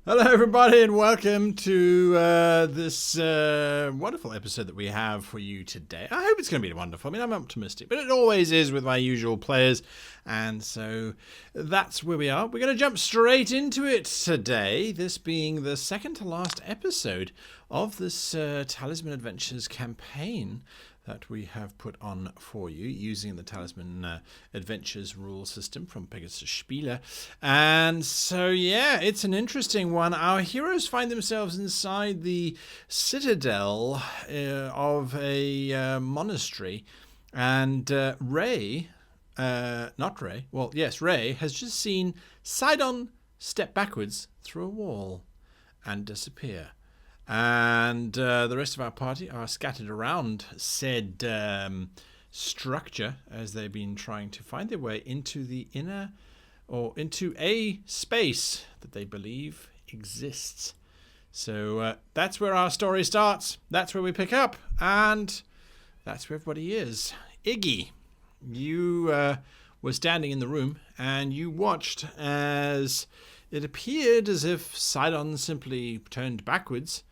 Hello, everybody, and welcome to this wonderful episode that we have for you today. I hope it's going to be wonderful. I mean, I'm optimistic, but it always is with my usual players, and so that's where we are. We're going to jump straight into it today, this being the second to last episode of this Talisman Adventures campaign that we have put on for you using the Talisman Adventures rule system from Pegasus Spiele. And so, yeah, it's an interesting one. Our heroes find themselves inside the citadel of a monastery. And Ray has just seen Sidon step backwards through a wall and disappear. And the rest of our party are scattered around said structure as they've been trying to find their way into the inner, or into a space that they believe exists. So that's where our story starts. That's where we pick up. And that's where everybody is. Iggy, you were standing in the room and you watched as it appeared as if Sidon simply turned backwards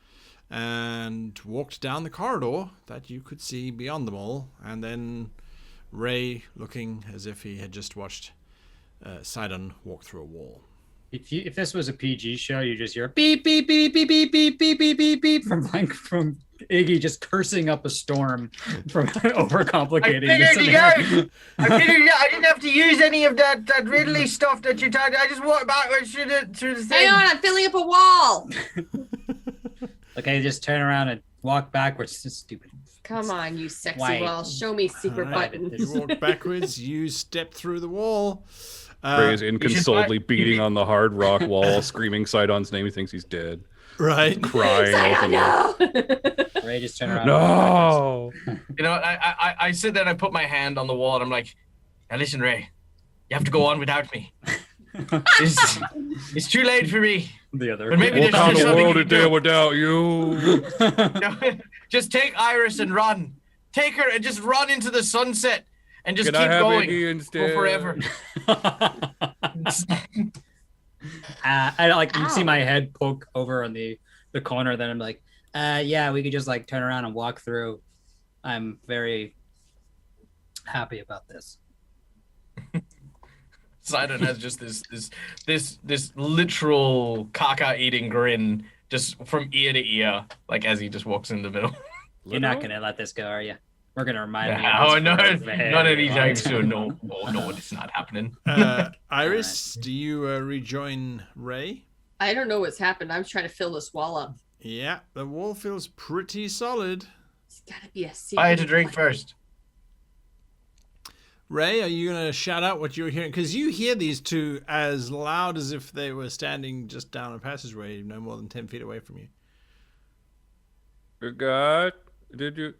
and walked down the corridor that you could see beyond them all, and then Ray looking as if he had just watched Sidon walk through a wall. If this was a PG show, you just hear beep beep beep beep beep beep beep beep beep beep from Iggy just cursing up a storm from overcomplicating the scenario. I didn't have to use any of that Ridley stuff that you talked. I just walked backwards through the thing. Hang on, I'm filling up a wall. Okay, just turn around and walk backwards. It's stupid. Come on, you sexy Wait. wall. Show me secret buttons. You walk backwards, you step through the wall. Ray is inconsolably beating on the hard rock wall, screaming Sidon's name. He thinks he's dead. Right. Crying. No. Ray, just turn around. No! You know, I sit there and I put my hand on the wall and I'm like, now listen, Ray, you have to go on without me. It's too late for me. The other. But maybe What kind of something world you is can there do. without you? No, just take Iris and run. Take her and just run into the sunset and just Can I keep have going. Iggy instead? Go forever. I like you see Ow. my head poke over on the corner. Then I'm like, yeah, we could just like turn around and walk through. I'm very happy about this. Sidon has just this literal caca eating grin just from ear to ear, like as he just walks in the middle. You're not gonna let this go, are you? We're gonna remind me. Oh of no, this for a very not long anytime time. soon. No, oh no, it's not happening. Iris, do you rejoin Ray? I don't know what's happened. I'm trying to fill this wall up. Yeah, the wall feels pretty solid. It's gotta be a secret. I had to drink button. first. Ray, are you going to shout out what you're hearing? Because you hear these two as loud as if they were standing just down a passageway, no more than 10 feet away from you. Good God, did you?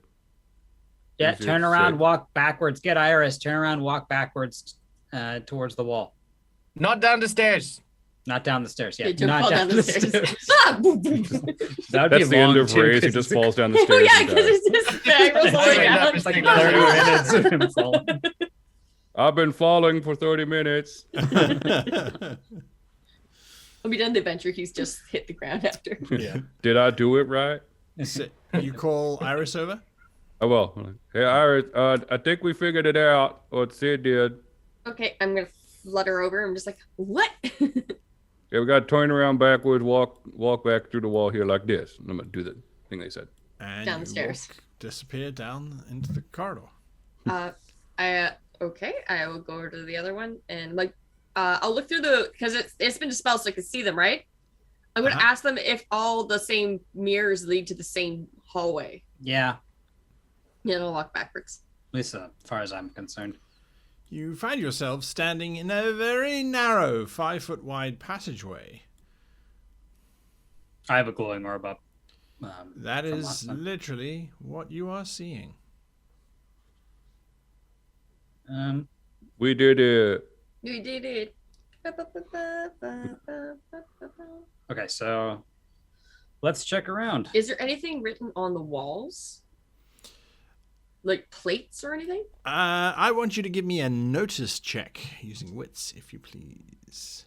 Yeah, Is it turn around, sick? walk backwards. Get Iris. Turn around, walk backwards towards the wall. Not down the stairs. Not down the stairs. Yeah, Yeah, don't not fall down, down the the stairs. stairs. Ah, boom, boom, boom. That would That's be the end long of too, Ray. He 'cause just it's falls down the Oh stairs. yeah, and because dies. it's just spirals all the way Yeah, down. it's like like 30 minutes of him falling. I've been falling for 30 minutes. When we done the adventure, he's just hit the ground after. Yeah. Did I do it right? So you call Iris over? Oh, well. Hey, Iris, I think we figured it out, or Sid did. Okay, I'm gonna flutter over. I'm just like, what? Yeah, we got to turn around backwards, walk back through the wall here like this. I'm going to do the thing they said. And Down the you stairs. disappear down into the corridor. Okay, I will go over to the other one and like, I'll look through the, because it's been dispelled so I can see them, right? I'm gonna ask them if all the same mirrors lead to the same hallway. Yeah, Yeah, I'll walk backwards. at least as far as I'm concerned. You find yourself standing in a very narrow 5-foot wide passageway. I have a glowing orb up. That from is last time. literally what you are seeing. We did it. We did it. Okay, so let's check around. Is there anything written on the walls? Like plates or anything? I want you to give me a notice check using wits, if you please.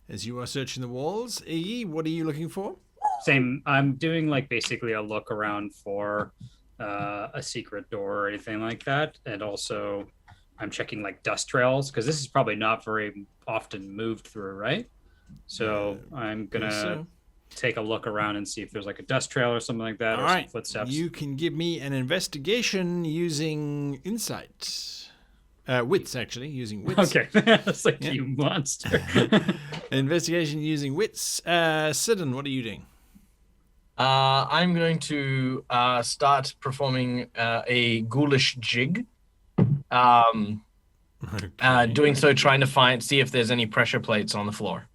As you are searching the walls, Iggy, what are you looking for? Same. I'm doing like basically a look around for a secret door or anything like that, and also I'm checking like dust trails because this is probably not very often moved through, right? So I'm gonna take a look around and see if there's like a dust trail or something like that, or some footsteps. You can give me an investigation using insight. Wits, actually, using wits. Okay, that's like you monster. Investigation using wits. Sidon, what are you doing? I'm going to start performing a ghoulish jig. Doing so, trying to see if there's any pressure plates on the floor.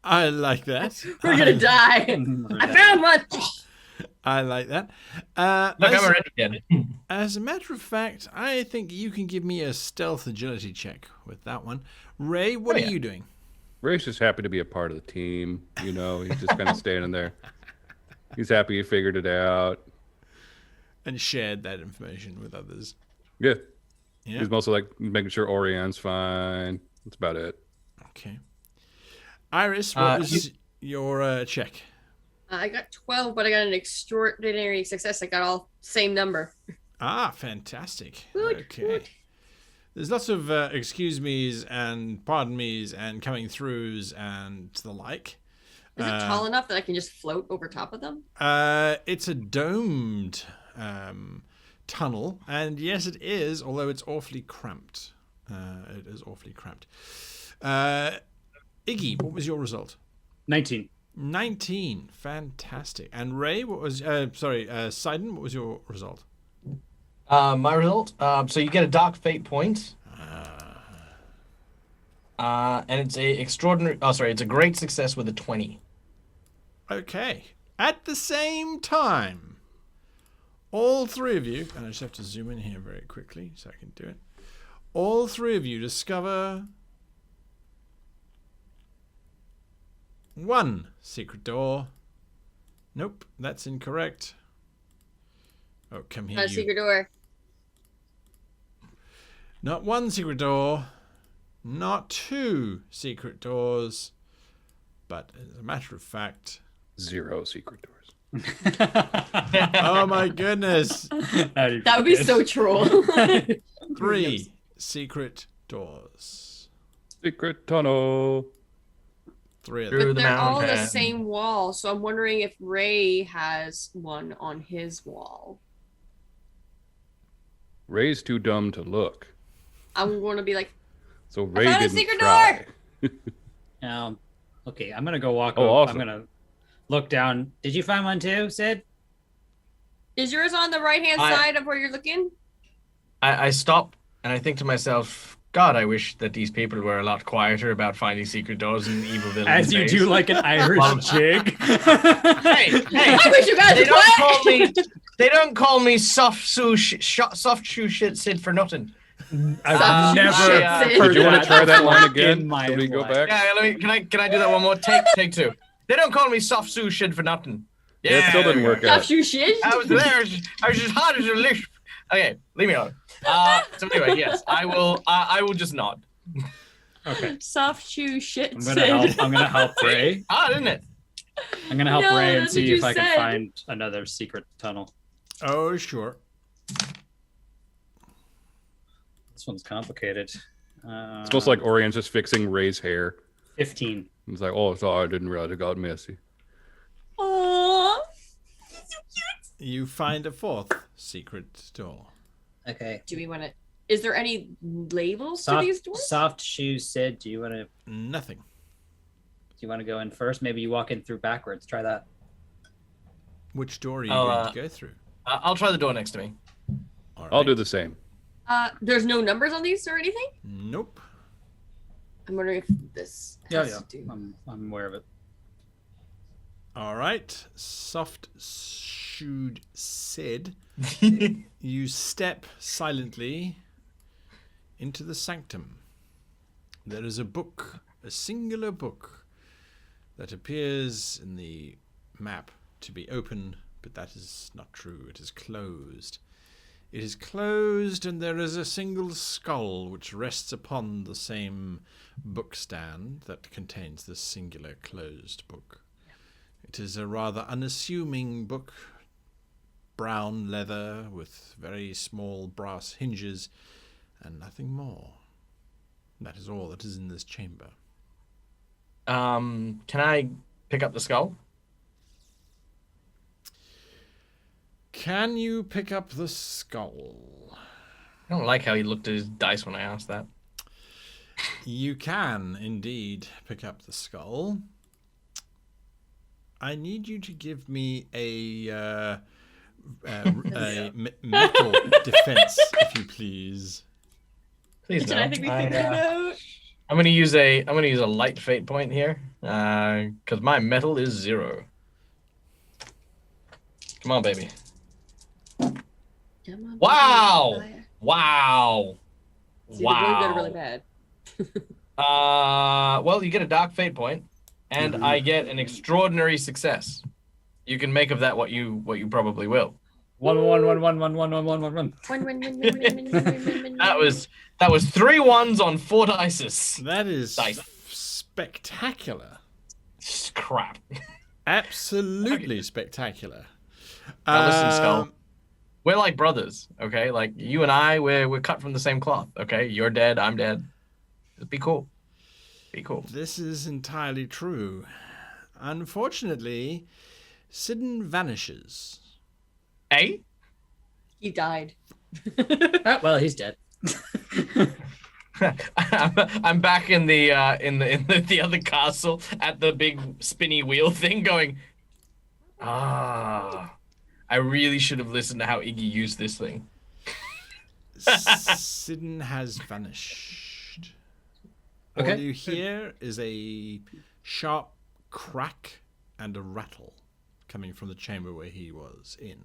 I like that. We're gonna die. I found one. I like that. Look, I'm already dead. As a matter of fact, I think you can give me a stealth agility check with that one. Ray, what are you doing? Ray's just happy to be a part of the team. You know, he's just kind of standing there. He's happy he figured it out. And shared that information with others. Yeah. He's mostly like making sure Orion's fine. That's about it. Okay. Iris, what was your check? I got 12, but I got an extraordinary success. I got all same number. Ah, fantastic. Good, Okay. good. There's lots of excuse me's and pardon me's and coming throughs and the like. Is it tall enough that I can just float over top of them? It's a domed tunnel, and yes, it is, although it's awfully cramped. It is awfully cramped. Iggy, what was your result? 19. 19. Fantastic. And Ray, what was... Sidon, what was your result? My result? So you get a Dark Fate point. And it's it's a great success with a 20. Okay. At the same time, all three of you... And I just have to zoom in here very quickly so I can do it. All three of you discover... one secret door. Nope, that's incorrect. Oh, come here, Not a secret door. Not one secret door. Not two secret doors. But as a matter of fact... 0 secret doors. Oh my goodness. That would be so troll. 3 secret doors. Secret tunnel. 3 of Through them. But the they're all the mountain. same wall, so I'm wondering if Ray has one on his wall. Ray's too dumb to look. I'm going to be like, So Ray found a didn't secret try. Okay, I'm gonna go walk Oh, over. awesome. I'm gonna look down. Did you find one too, Sid? is yours on the right-hand side of where you're looking? I stop and I think to myself, God, I wish that these people were a lot quieter about finding secret doors in evil villains. As you do like an Irish jig. Hey, I wish you guys they were don't quiet. call me. They don't call me soft shoe shit Sid for nothing. I've never shit, heard Sid. Did you want to try that line in again? my Can we go life. back? Yeah, can I do that one more? Take 2. They don't call me soft shoe shit for nothing. Yeah, it still didn't work Stop out. shoe shit. I was there. I was as hot as a lisp. Okay, leave me alone. So anyway, yes, I will. I will just nod. Okay. Soft shoe shit. I'm gonna help Ray. Odd, isn't it? I'm gonna help No, Ray and that's see what you if I can said. find another secret tunnel. Oh, sure. This one's complicated. It's almost like Orion's just fixing Ray's hair. 15. It's like, oh, sorry, I didn't realize it got messy. Aww. You find a 4th secret door. Okay. Do we want to? Is there any labels to these doors? Soft shoes, Sid. Do you want to? Nothing. Do you want to go in first? Maybe you walk in through backwards. Try that. Which door are you Oh, going to go through? I'll try the door next to me. All I'll right. do the same. There's no numbers on these or anything. Nope. I'm wondering if this. Yeah, has yeah. to do- I'm aware of it. All right. Soft-shoed Sid. You step silently into the sanctum. There is a book, a singular book, that appears in the map to be open, but that is not true. It is closed. It is closed, and there is a single skull which rests upon the same bookstand that contains this singular closed book. It is a rather unassuming book, brown leather with very small brass hinges, and nothing more. That is all that is in this chamber. Can I pick up the skull? Can you pick up the skull? I don't like how he looked at his dice when I asked that. You can indeed pick up the skull. I need you to give me a metal defense, if you please. Please no. I think we figured it out. I'm gonna use a light fate point here, because my metal is 0. Come on, baby. Come on, Wow! baby. Wow! It's either really good or really bad. Well, you get a dark fate point, and I get an extraordinary success. You can make of that what you probably will. 1 1 1 1 1 1 1 1 1 1. That was 3 1s on 4 dices. That is Dice. spectacular. Crap. Absolutely spectacular. Now listen, Skull. We're like brothers, okay? Like you and I, we're cut from the same cloth, okay? You're dead, I'm dead. Be cool. Be cool. This is entirely true. Unfortunately, Sidon vanishes. Eh? He died. Oh, well, he's dead. I'm back in the other castle at the big spinny wheel thing going, I really should have listened to how Iggy used this thing. Sidon has vanished. Okay. All you hear is a sharp crack and a rattle coming from the chamber where he was in.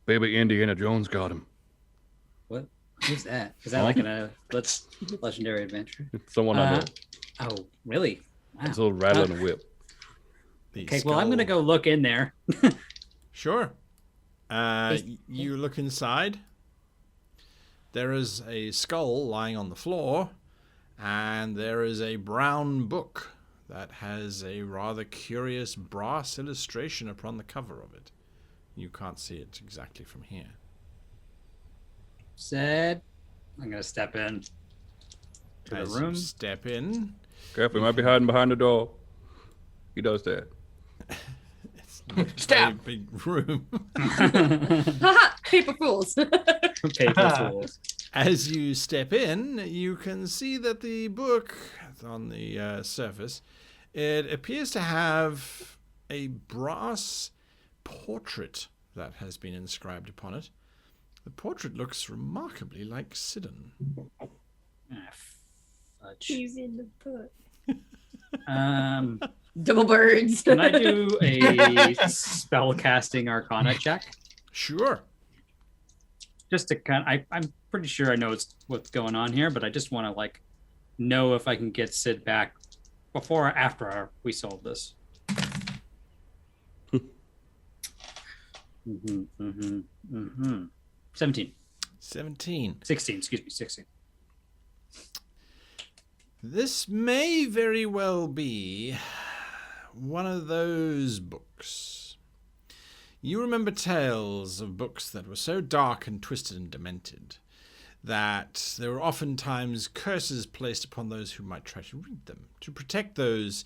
Baby Indiana Jones got him. What? Who's that? Is that like a legendary adventure? It's someone I know. Oh, really? Wow. It's a little rattle and a whip. The Okay, well, I'm skull- gonna go look in there. Sure. You look inside. There is a skull lying on the floor, and there is a brown book that has a rather curious brass illustration upon the cover of it. You can't see it exactly from here. Said, I'm gonna step in to As the room. you step in, Careful, he might be hiding behind the door. He does that. it's not a Stab. very big room. Haha, paper fools. Paper fools. As you step in, you can see that the book on the surface, it appears to have a brass portrait that has been inscribed upon it. The portrait looks remarkably like Sidon. Fudge. He's in the book. Double birds. Can I do a spell casting Arcana check? Sure. Just to I'm pretty sure I know what's going on here, but I just want to know if I can get Sid back before or after we solve this. 17. 16, excuse me, 16. This may very well be one of those books. You remember tales of books that were so dark and twisted and demented that there were oftentimes curses placed upon those who might try to read them, to protect those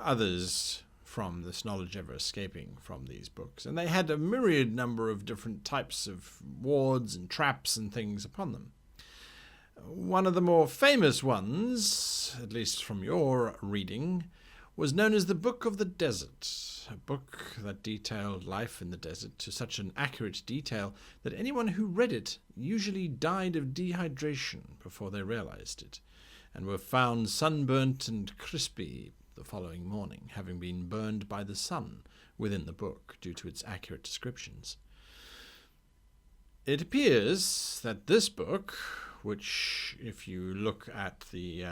others from this knowledge ever escaping from these books. And they had a myriad number of different types of wards and traps and things upon them. One of the more famous ones, at least from your reading, was known as the Book of the Desert, a book that detailed life in the desert to such an accurate detail that anyone who read it usually died of dehydration before they realized it, and were found sunburnt and crispy the following morning, having been burned by the sun within the book due to its accurate descriptions. It appears that this book, which, if you look at the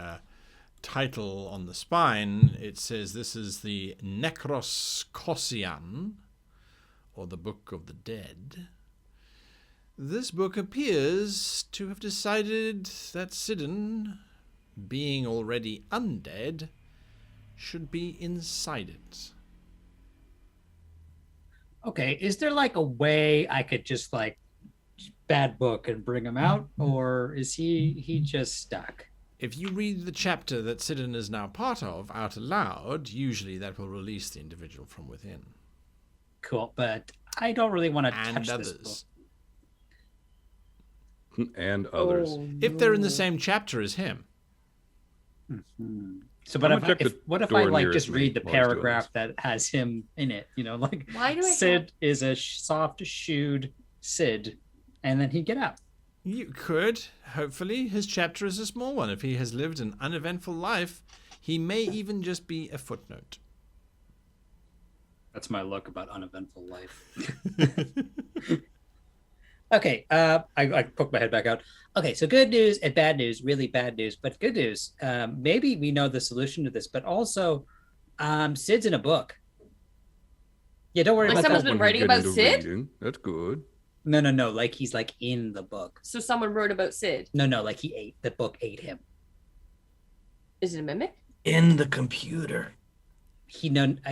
title on the spine, it says this is the Necros Kosian, or the Book of the Dead, this book appears to have decided that Sidon, being already undead, should be inside it. Okay, is there like a way I could just like bad book and bring him out, or is he just stuck? If you read the chapter that Sidon is now part of out aloud, usually that will release the individual from within. Cool, but I don't really want to And touch others. this And others. Oh, If they're in the no. same chapter as him. book. So, but I'm gonna check what if the I door like nearest just me read the while he's doing paragraph that has him in it? You know, like Why do I Sid is a soft-shoed Sid, and then he'd get out. You could. Hopefully, his chapter is a small one. If he has lived an uneventful life, he may even just be a footnote. That's my look about uneventful life. Okay, I poke my head back out. Okay, so good news and bad news, really bad news, but good news. Maybe we know the solution to this, but also Sid's in a book. Yeah, don't worry Like about someone's that. been When you writing get about into Sid? reading, that's good. No, like he's like in the book. So someone wrote about Sid. No, like the book ate him. Is it a mimic? In the computer.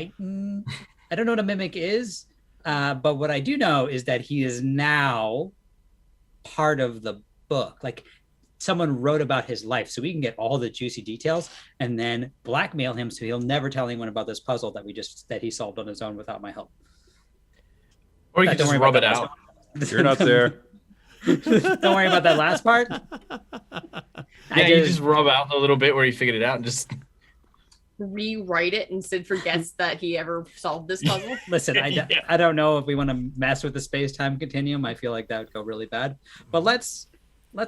I don't know what a mimic is, but what I do know is that he is now part of the book. Like someone wrote about his life, so we can get all the juicy details and then blackmail him so he'll never tell anyone about this puzzle that he solved on his own without my help. Or you Don't could just worry rub about it that out. You're not there. Don't worry about that last part. Yeah, you just rub out the little bit where you figured it out and just. Rewrite it and Sid forgets that he ever solved this puzzle. Listen, Yeah. I don't know if we want to mess with the space-time continuum. I feel like that would go really bad. But let's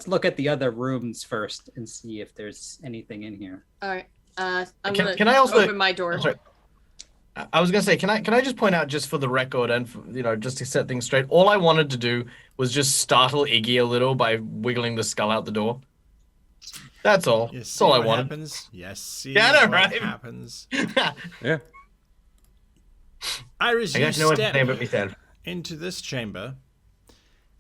look at the other rooms first and see if there's anything in here. All right. I'm Can I also- open my door. Sorry. I was gonna say, can I just point out, just for the record and for, just to set things straight, all I wanted to do was just startle Iggy a little by wiggling the skull out the door. That's all. You That's see all I what wanted. happens? Yes, see Yeah, I know, what right? happens. Yeah. Iris, I you guess no one can step say about myself. into this chamber,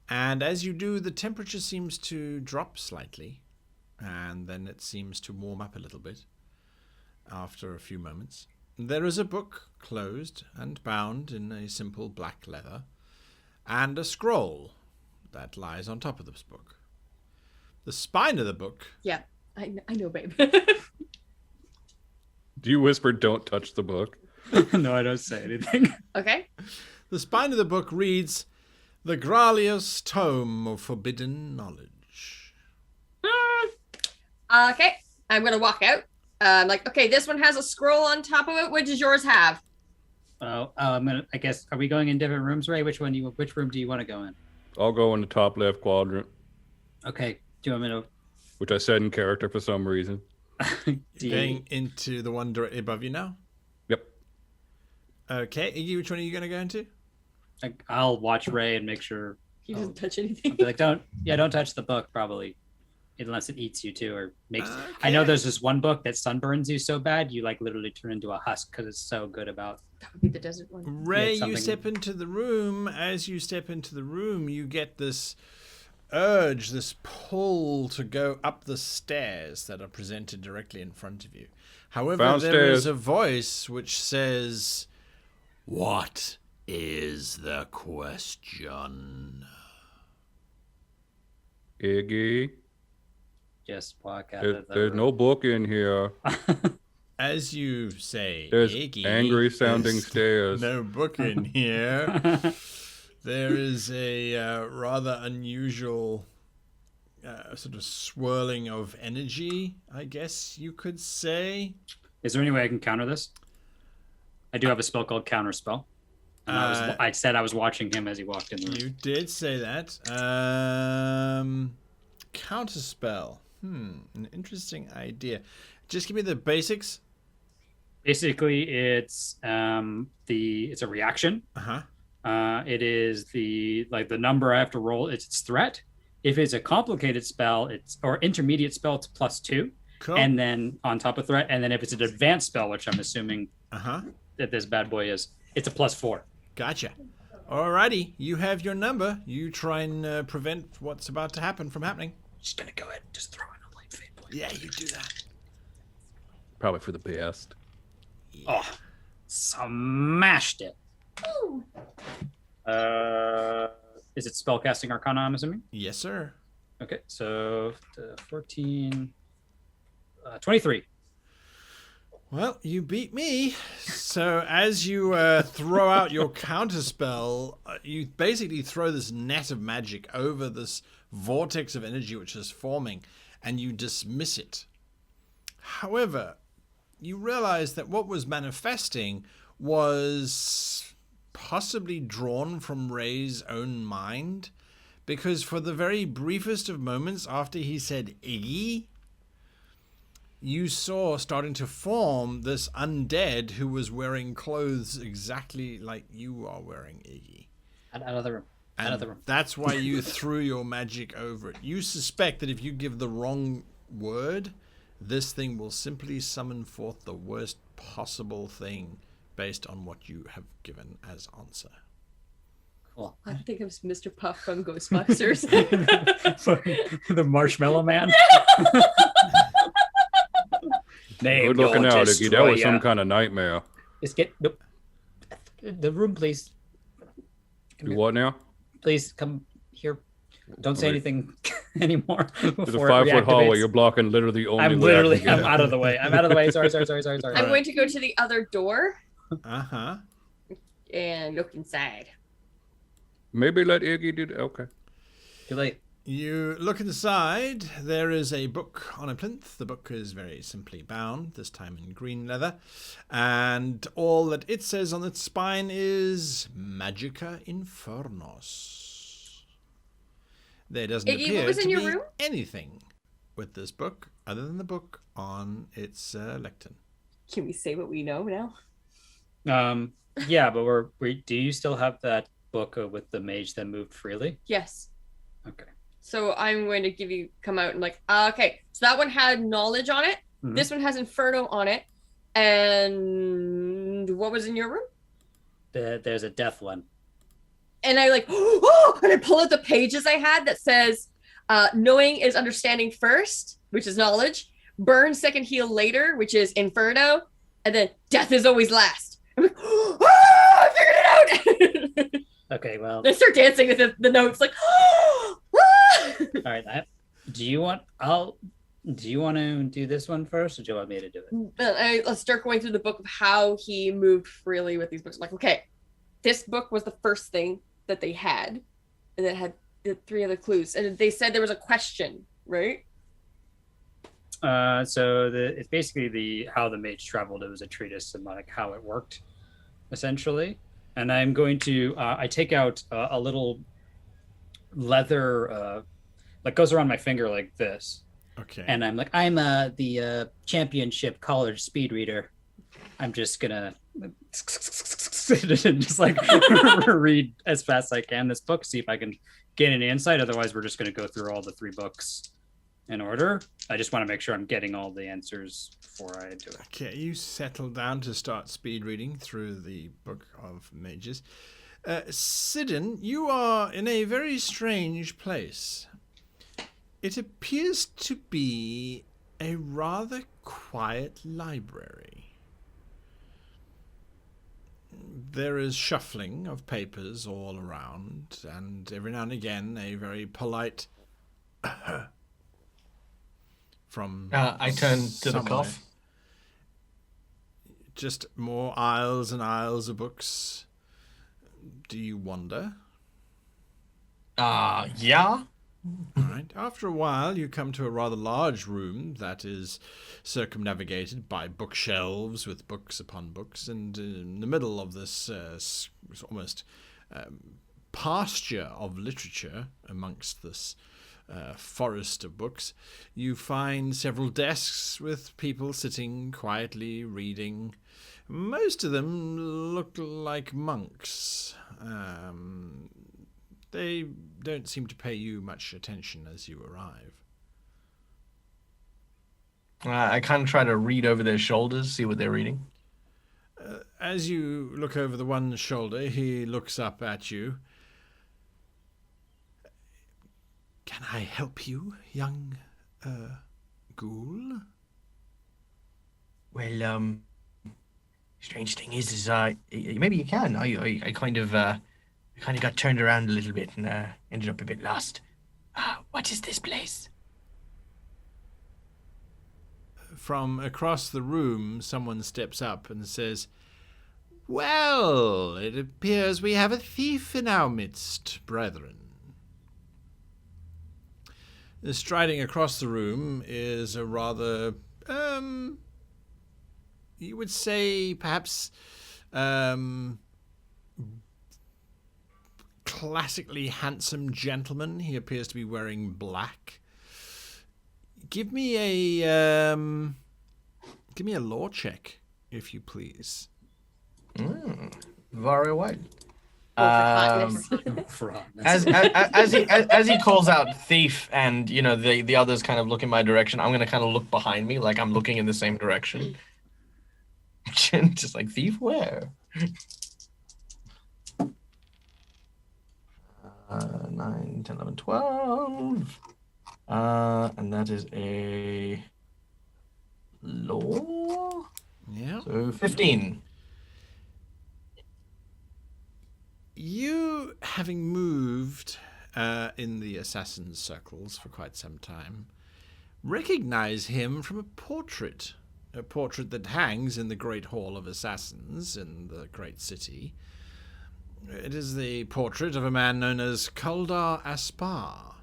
and as you do, the temperature seems to drop slightly, and then it seems to warm up a little bit after a few moments. There is a book, closed and bound in a simple black leather, and a scroll that lies on top of this book. The spine of the book... Yeah, I know, babe. Do you whisper, "Don't touch the book"? No, I don't say anything. Okay. The spine of the book reads, "The Gralius Tome of Forbidden Knowledge." Okay. I'm gonna walk out. Okay, this one has a scroll on top of it. What does yours have? I guess, are we going in different rooms, Ray? Which room do you want to go in? I'll go in the top left quadrant, Okay. Do you want me which I said in character for some reason. to? Going into the one directly above you now. Yep. Okay, Iggy, which one are you going to go into? I'll watch Ray and make sure. He doesn't touch anything. I'll be like, don't touch the book, probably, unless it eats you too, or makes. I know there's this one book that sunburns you so bad you like literally turn into a husk because it's so good about. That would be the desert one. Ray, Yeah, you something- step into the room. As you step into the room, you get this urge, this pull to go up the stairs that are presented directly in front of you. However, Found there is stairs. a voice which says, "What is the question?" Iggy, Just walk out there's, of the there's room. no book in here. As you say, There's Iggy, angry sounding there's stairs. no book in here. There is a rather unusual sort of swirling of energy, I guess you could say. Is there any way I can counter this? I do have a spell called Counter Spell. And I said I was watching him as he walked in the room. You did say that. Counterspell. An interesting idea. Just give me the basics. Basically, it's it's a reaction. Uh-huh. It is the number I have to roll. It's its threat. If it's a complicated spell, or intermediate spell, it's +2. Cool. And then on top of threat, and then if it's an advanced spell, which I'm assuming Uh-huh. that this bad boy is, it's a +4. Gotcha. Alrighty, you have your number. You try and prevent what's about to happen from happening. Just gonna go ahead and just throw in a light fate point. Yeah, you do that. Probably for the best. Oh, smashed it. Ooh. Is it spellcasting arcana, I'm assuming? Yes, sir. Okay, so 14, 23. Well, you beat me. So as you throw out your counterspell, you basically throw this net of magic over this vortex of energy which is forming, and you dismiss it. However, you realize that what was manifesting was possibly drawn from Ray's own mind, because for the very briefest of moments after he said Iggy, you saw starting to form this undead who was wearing clothes exactly like you are wearing, Iggy. Out of the room. Out of the room. That's why you threw your magic over it. You suspect that if you give the wrong word, this thing will simply summon forth the worst possible thing based on what you have given as answer. Cool. I think it was Mr. Puff from Ghostbusters. The Marshmallow Man. Name Good looking your out, Iggy. That was some destroyer. kind of nightmare. Nope. The room, please. Come Do here. what now? Please come here. Don't say Wait. anything anymore. There's a before it 5-foot hallway. reactivates. You're blocking literally the only I'm way I can literally, get I'm out. out of the way. I'm out of the way. Sorry. I'm going to go to the other door Uh-huh. and look inside. Maybe let Iggy do that. Okay. Too late. You look inside. There is a book on a plinth. The book is very simply bound, this time in green leather. And all that it says on its spine is Magica Infernos. There doesn't Iggy, what appear was to in your be room? anything with this book other than the book on its lectern. Can we say what we know now? Yeah, but do you still have that book with the mage that moved freely? Yes. Okay. So I'm going to come out and okay. So that one had knowledge on it. Mhm. This one has Inferno on it. And what was in your room? There's a death one. And I and I pull out the pages I had that says, knowing is understanding first, which is knowledge. Burn second, heal later, which is Inferno. And then death is always last. I'm like, I figured it out. Okay, well, I start dancing with the notes all right. Do you want to do this one first, or do you want me to do it? Let's start going through the book of how he moved freely with these books. I'm like, okay, this book was the first thing that they had, and it had the 3 other clues, and they said there was a question, right? So it's basically how the mage traveled. It was a treatise on like how it worked, essentially. And I'm going to I take out a little leather that goes around my finger like this. Okay. And I'm like, I'm the championship college speed reader. I'm just gonna just like read as fast as I can this book, see if I can gain any insight. Otherwise, we're just gonna go through all the 3 books in order. I just want to make sure I'm getting all the answers before I do it. Okay, you settle down to start speed reading through the Book of Mages. Sidon, you are in a very strange place. It appears to be a rather quiet library. There is shuffling of papers all around, and every now and again a very polite from I turn to the somewhere. cough. Just more aisles and aisles of books. Do you wonder? Yeah. All right. After a while, you come to a rather large room that is circumnavigated by bookshelves with books upon books, and in the middle of this almost pasture of literature amongst this forest of books, you find several desks with people sitting quietly reading. Most of them look like monks. They don't seem to pay you much attention as you arrive. I kind of try to read over their shoulders, see what they're reading. as you look over the one shoulder, he looks up at you. Can I help you, young ghoul? Well, strange thing is maybe you can. I kind of got turned around a little bit and ended up a bit lost. What is this place? From across the room, someone steps up and says, "Well, it appears we have a thief in our midst, brethren." Striding across the room is a rather, you would say, perhaps, classically handsome gentleman. He appears to be wearing black. Give me a law check, if you please. Very well. For As he calls out thief, and the others kind of look in my direction, I'm gonna kind of look behind me, like I'm looking in the same direction. Just like, thief where? 9, 10, 11, 12. And that is a law. Yeah. So 15. You, having moved in the assassin's circles for quite some time, recognize him from a portrait that hangs in the Great Hall of Assassins in the great city. It is the portrait of a man known as Kuldar Aspar,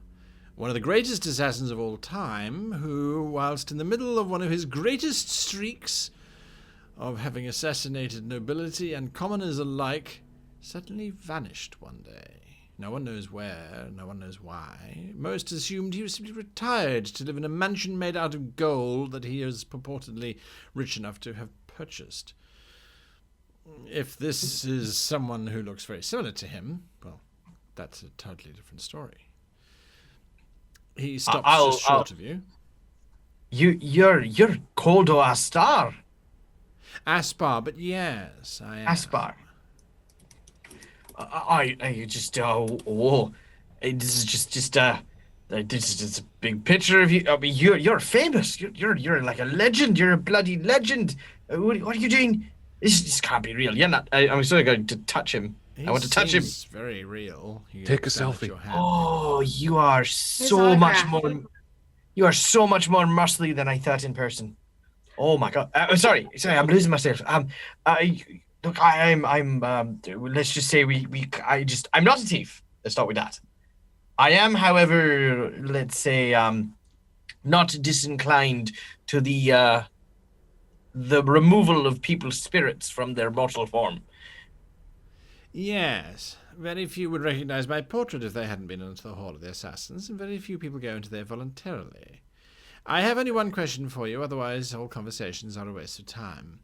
one of the greatest assassins of all time, who, whilst in the middle of one of his greatest streaks of having assassinated nobility and commoners alike, suddenly vanished one day. No one knows where, no one knows why. Most assumed he was simply retired to live in a mansion made out of gold that he is purportedly rich enough to have purchased. If this is someone who looks very similar to him, well, that's a totally different story. He stops just short of you. You're Koldo Astar. Aspar, but yes, I am. Aspar. This is just a big picture of you. I mean, you're famous. You're like a legend. You're a bloody legend. What are you doing? This can't be real. You're not. I'm sort of going to touch him. I want to touch him. It's very real. You Take a balance selfie. your hand. Oh, you are so much more. You are so much more muscly than I thought in person. Oh my god. Sorry, I'm losing myself. Look, let's just say I'm not a thief. Let's start with that. I am, however, let's say, not disinclined to the removal of people's spirits from their mortal form. Yes. Very few would recognize my portrait if they hadn't been into the Hall of the Assassins, and very few people go into there voluntarily. I have only one question for you, otherwise all conversations are a waste of time.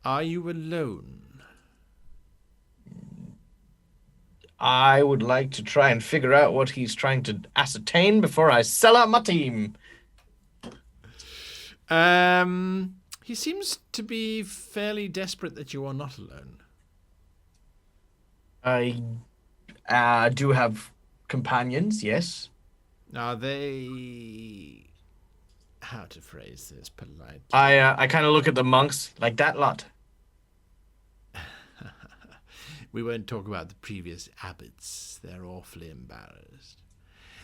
Are you alone? I would like to try and figure out what he's trying to ascertain before I sell out my team. He seems to be fairly desperate that you are not alone. I do have companions, yes. Are they... How to phrase this politely? I kind of look at the monks like that lot. We won't talk about the previous abbots. They're awfully embarrassed.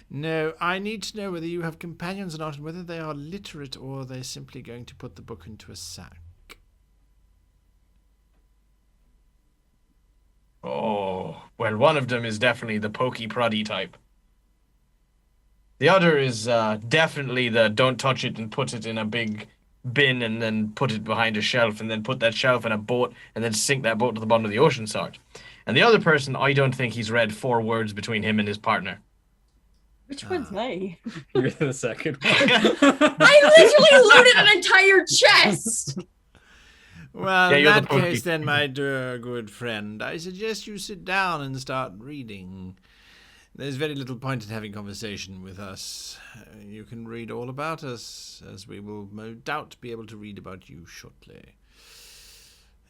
No, I need to know whether you have companions or not, and whether they are literate or they're simply going to put the book into a sack. Oh, well, one of them is definitely the pokey proddy type. The other is definitely the don't touch it and put it in a big bin and then put it behind a shelf and then put that shelf in a boat and then sink that boat to the bottom of the ocean sort. And the other person, I don't think he's read 4 words between him and his partner. Which one's me? You're the second one. I literally looted an entire chest. Well, Yeah, in you're the that pokey. case, then, my dear good friend, I suggest you sit down and start reading. There's very little point in having conversation with us. You can read all about us, as we will no doubt be able to read about you shortly.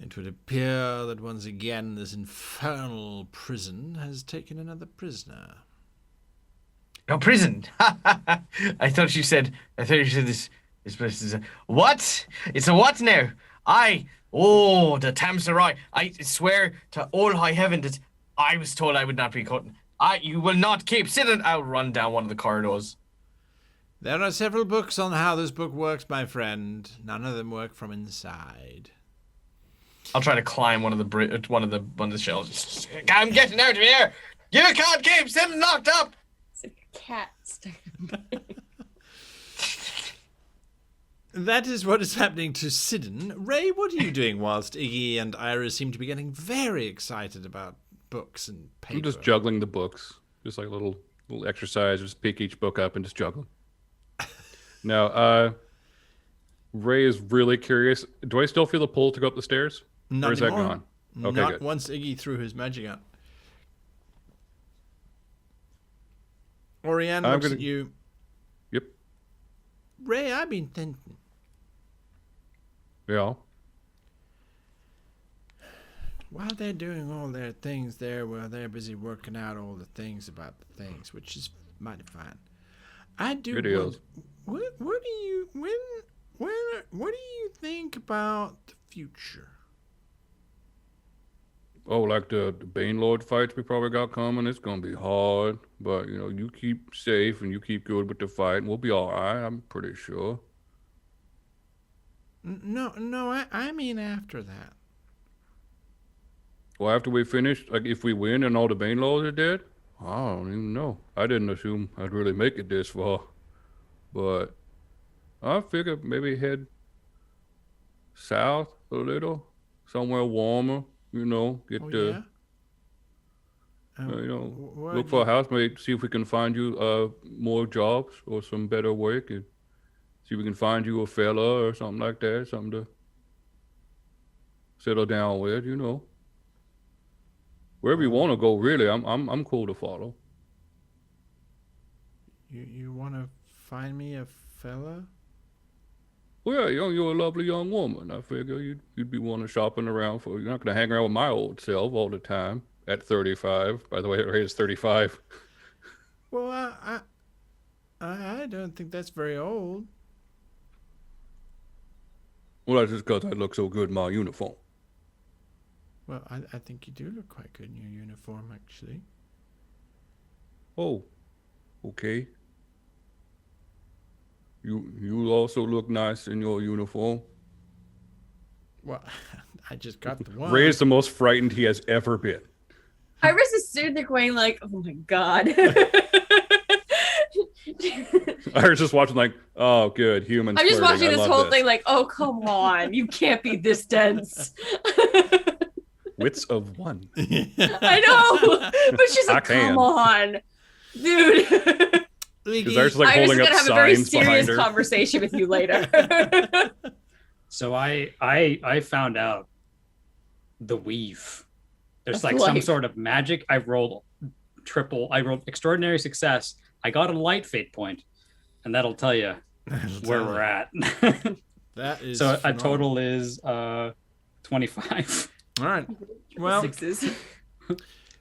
It would appear that once again this infernal prison has taken another prisoner. A prison. I thought you said this place is a what? It's a what now? The Tamsarai. I swear to all high heaven that I was told I would not be caught. You will not keep sitting. I'll run down one of the corridors. There are several books on how this book works, my friend. None of them work from inside. I'll try to climb one of the shelves. I'm getting out of here. You can't keep sitting locked up. It's like a cat. That is what is happening to Sidon. Ray, what are you doing whilst Iggy and Iris seem to be getting very excited about books and paper? I'm just juggling the books. Just like a little exercise. Just pick each book up and just juggle. Now, Ray is really curious. Do I still feel the pull to go up the stairs? Not or is anymore. that gone? Okay, Not good. once Iggy threw his magic out. Orianne looks at you. Yep. Ray, I've been thinking. Yeah. While they're doing all their things there, while they're busy working out all the things about the things, which is mighty fine. I do. It is. What do you think about the future? Oh, like the Bane Lord fights we probably got coming. It's gonna be hard, but you keep safe and you keep good with the fight, and we'll be all right. I'm pretty sure. No, I mean after that. Well, after we finish, like if we win and all the Bane Lords are dead, I don't even know. I didn't assume I'd really make it this far, but I figured maybe head south a little, somewhere warmer. Get Yeah? look for a housemate, see if we can find you more jobs or some better work, and see if we can find you a fella or something like that, something to settle down with, Wherever you want to go, really, I'm cool to follow. You want to find me a fella? Well, yeah, you're a lovely young woman. I figure you'd be wanting shopping around for. You're not going to hang around with my old self all the time at 35. By the way, Ray is 35. Well, I don't think that's very old. Well, that's just because I look so good in my uniform. Well, I think you do look quite good in your uniform, actually. Oh, okay. You also look nice in your uniform. Well, I just got the one. Ray is the most frightened he has ever been. Iris is sitting there going like, oh my god. I was just watching like, oh, good, humans. I'm just flirting. watching I this love whole thing like, oh, come on. You can't be this dense. Wits of one. I know. But she's like, come on. Dude. Because Iris is like I'm just holding up gonna have a very signs serious behind her. conversation with you later. So I found out the weave. There's Of like some life. sort of magic. I rolled extraordinary success. I got a light fate point, and that'll tell you where we're at. That is So a phenomenal. total is 25. All right. Well, Sixes.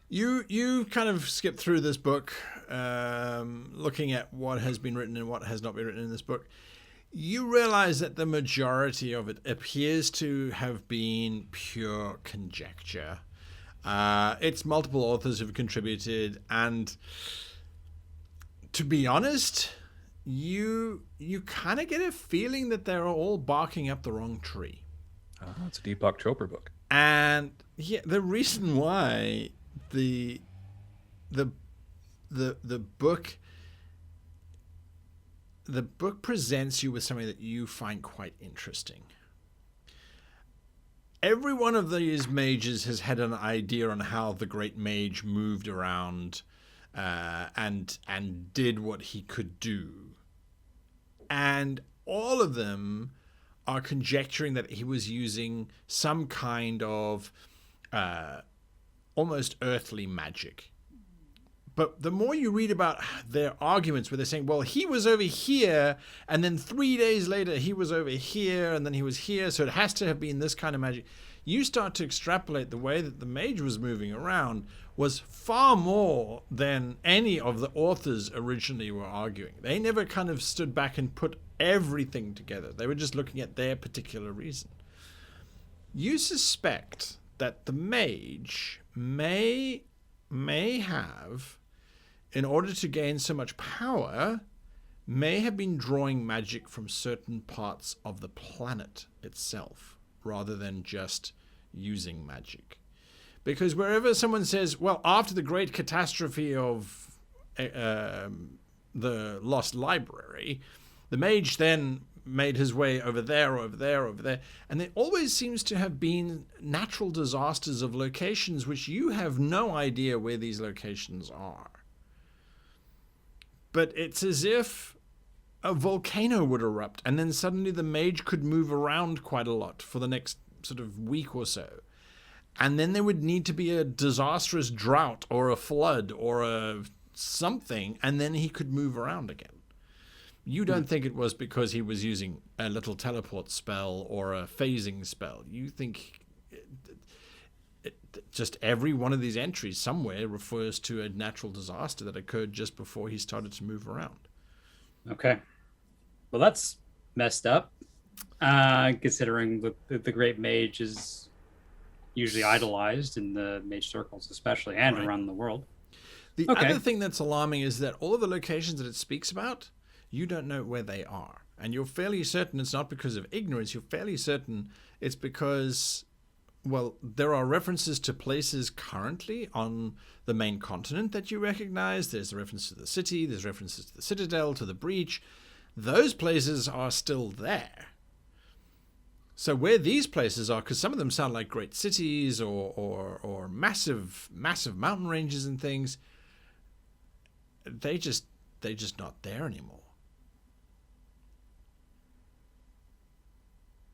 you kind of skip through this book, looking at what has been written and what has not been written in this book. You realize that the majority of it appears to have been pure conjecture. It's multiple authors who've contributed, and to be honest, you kind of get a feeling that they're all barking up the wrong tree. Oh, it's a Deepak Chopra book. And yeah, the reason why the book presents you with something that you find quite interesting. Every one of these mages has had an idea on how the great mage moved around and did what he could do. And all of them are conjecturing that he was using some kind of almost earthly magic. But the more you read about their arguments where they're saying, well, he was over here, and then 3 days later he was over here, and then he was here, so it has to have been this kind of magic. You start to extrapolate the way that the mage was moving around was far more than any of the authors originally were arguing. They never kind of stood back and put everything together. They were just looking at their particular reason. You suspect that the mage may have, in order to gain so much power, may have been drawing magic from certain parts of the planet itself, rather than just using magic. Because wherever someone says, well, after the great catastrophe of the Lost Library, the mage then made his way over there, over there, over there. And there always seems to have been natural disasters of locations which you have no idea where these locations are. But it's as if a volcano would erupt, and then suddenly the mage could move around quite a lot for the next sort of week or so. And then there would need to be a disastrous drought or a flood or a something, and then he could move around again. You don't think it was because he was using a little teleport spell or a phasing spell. You think just every one of these entries somewhere refers to a natural disaster that occurred just before he started to move around. Okay. Well, that's messed up, considering the great mage is usually idolized in the mage circles especially, and Right. around the world. The Okay. other thing that's alarming is that all of the locations that it speaks about, you don't know where they are. And you're fairly certain it's not because of ignorance. You're fairly certain it's because, well, there are references to places currently on the main continent that you recognize. There's a reference to the city. There's references to the citadel, to the breach. Those places are still there. So where these places are, because some of them sound like great cities or massive mountain ranges and things, they're just not there anymore.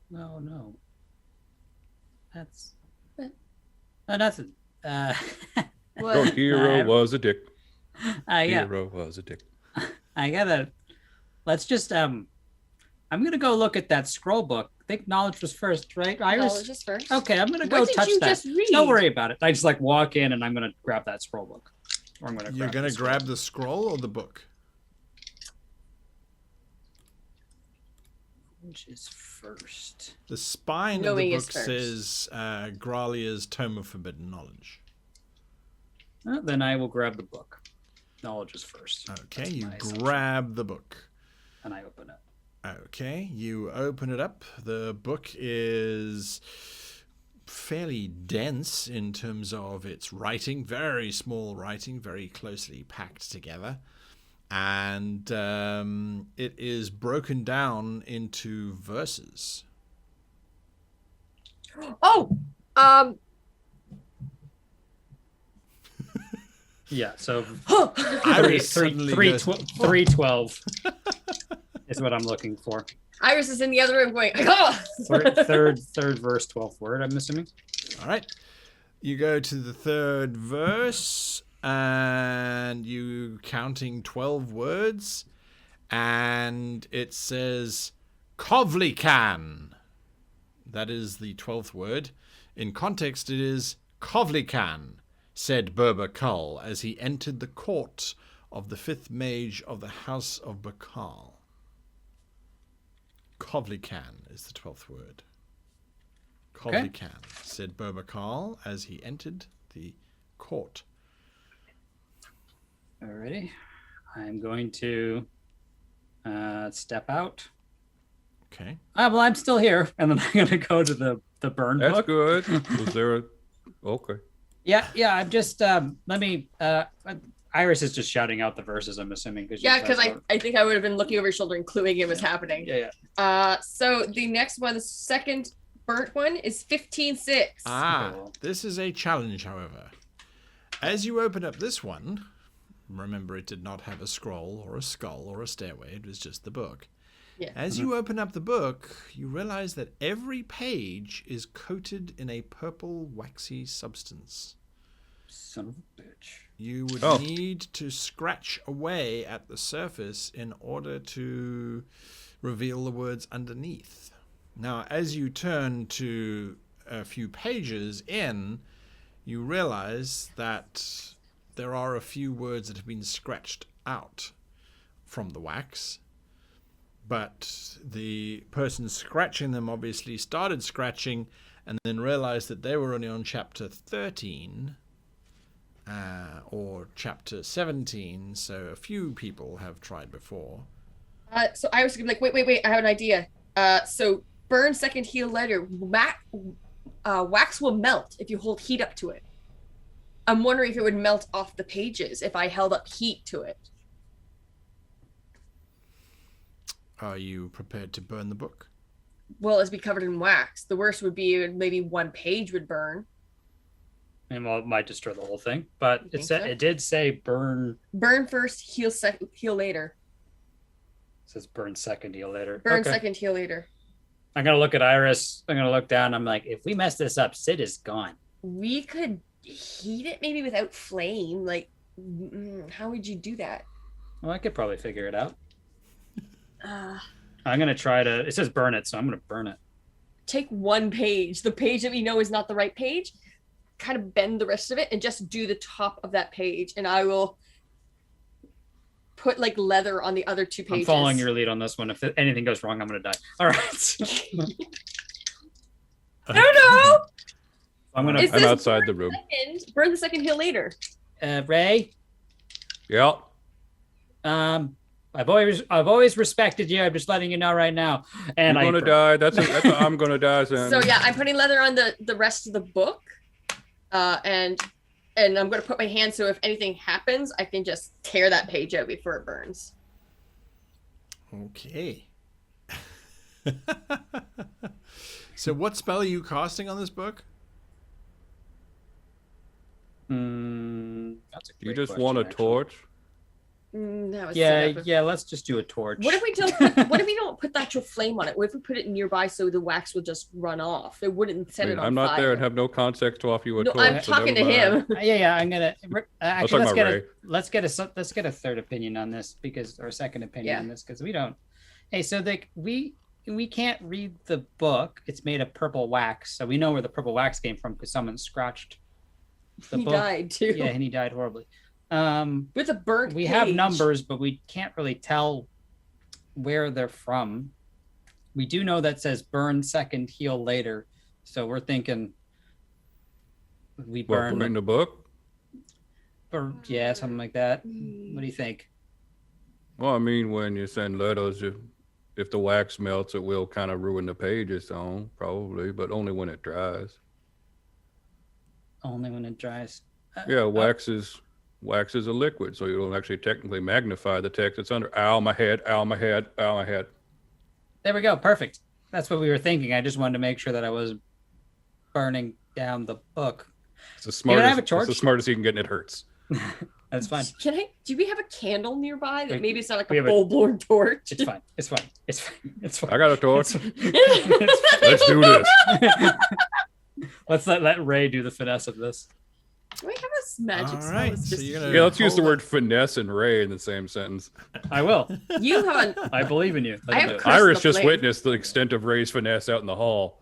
No. That's nothing. What? Your hero was a dick. Yeah. Hero was a dick. I gotta. Let's just. I'm gonna go look at that scroll book. I think knowledge was first, right, Iris? Knowledge is first. Okay, I'm gonna go What did touch you that. just read? Don't worry about it. I just like walk in and I'm gonna grab that scroll book. Or I'm gonna. You're going to grab the scroll or the book? Which is first? The spine Knowing of is the book first. says Gralius' Tome of Forbidden Knowledge. Then I will grab the book. Knowledge is first. Okay, you my assumption. grab the book. And I open it. Okay, you open it up. The book is fairly dense in terms of its writing, very small writing, very closely packed together. And it is broken down into verses. Oh, Yeah. So Iris suddenly goes, 312 is what I'm looking for. Iris is in the other room going, oh! Third verse, 12th word. I'm assuming. all right. You go to the third verse, and you counting 12 words, and it says Kovlikan. That is the 12th word. In context, it is Kovlikan, said Berber Kull as he entered the court of the 5th mage of the House of Bakal. Kovlikan is the 12th word. Kovlikan, said Berber Kull as he entered the court. Alrighty. I'm going to step out. Okay. Well, I'm still here, and then I'm going to go to the burn That's book. good. Was there a... Okay. Yeah. I'm just let me. Iris is just shouting out the verses. I'm assuming Yeah, because I think I would have been looking over your shoulder and cluing it was happening. Yeah. So the next one, the second burnt one, is 15-6. Cool. This is a challenge, however. As you open up this one, remember it did not have a scroll or a skull or a stairway, it was just the book. Yeah. As you open up the book, you realize that every page is coated in a purple waxy substance. Son of a bitch. You would need to scratch away at the surface in order to reveal the words underneath. Now, as you turn to a few pages in, you realize that there are a few words that have been scratched out from the wax, but the person scratching them obviously started scratching and then realized that they were only on chapter 13 or chapter 17, so a few people have tried before. So I was gonna be like, wait, I have an idea. So burn second heal later. Wax will melt if you hold heat up to it. I'm wondering if it would melt off the pages if I held up heat to it. Are you prepared to burn the book? Well, it's be covered in wax. The worst would be maybe one page would burn. And well, it might destroy the whole thing. But You think so? it did say burn. Burn first, heal later. It says burn second, heal later. Burn Okay. second, heal later. I'm gonna look at Iris. I'm gonna look down. I'm like, if we mess this up, Sid is gone. We could heat it maybe without flame. Like, how would you do that? Well, I could probably figure it out. Uh, I'm gonna try to. It says burn it, so I'm gonna burn it. take one page, the page that we know is not the right page, kind of bend the rest of it and just do the top of that page. And I will put like leather on the other two pages. I'm following your lead on this one. If anything goes wrong, I'm gonna die. All right. No! I'm gonna. Is I'm this outside the room. Burn the second heal later. Ray. Yeah. I've always respected you. I'm just letting you know right now. And You're gonna die. That's I'm gonna die. Then. So yeah, I'm putting leather on the rest of the book, and I'm gonna put my hand so if anything happens, I can just tear that page out before it burns. Okay. So what spell are you casting on this book? that's a You great just question, want a actually. torch? That was Yeah, set up. yeah. Let's just do a torch. What if we don't? What if we don't put the actual flame on it? What if we put it nearby so the wax will just run off? It wouldn't set I mean, it on I'm not fire. there and have no context to offer you a No, torch. I'm so talking to never mind. him. Yeah. I'm gonna. Actually, talking about Ray. let's get a third opinion on this or a second opinion Yeah. on this because we don't. Hey, so we can't read the book. It's made of purple wax, so we know where the purple wax came from because someone scratched the He book. died too. Yeah, and he died horribly. With a burnt We have page. numbers, but we can't really tell where they're from. We do know that says burn second, heal later. So we're thinking we What, burn in the book? or yeah, something like that. What do you think? Well, I mean, when you send letters, if the wax melts, it will kind of ruin the pages on, probably, but only when it dries. Only when it dries. Yeah, wax is a liquid, so you don't actually technically magnify the text. It's under. Ow, my head! Ow, my head! Ow, my head! There we go. Perfect. That's what we were thinking. I just wanted to make sure that I was burning down the book. It's the Can I have smartest. a torch? It's the smartest you can get, and it hurts. That's fine. Do we have a candle nearby that Wait, maybe it's not like we a have a- full-blown torch? It's fine. It's fine. It's fine. It's fine. I got a torch. It's fine. Let's do this. Let's let Ray do the finesse of this. Do we have a magic All spell? right, that's so just you're gonna- Yeah, let's use the Hold word finesse and Ray in the same sentence. I will. You have an I believe in you. I have do it. Curse Iris the just flame. witnessed the extent of Ray's finesse out in the hall.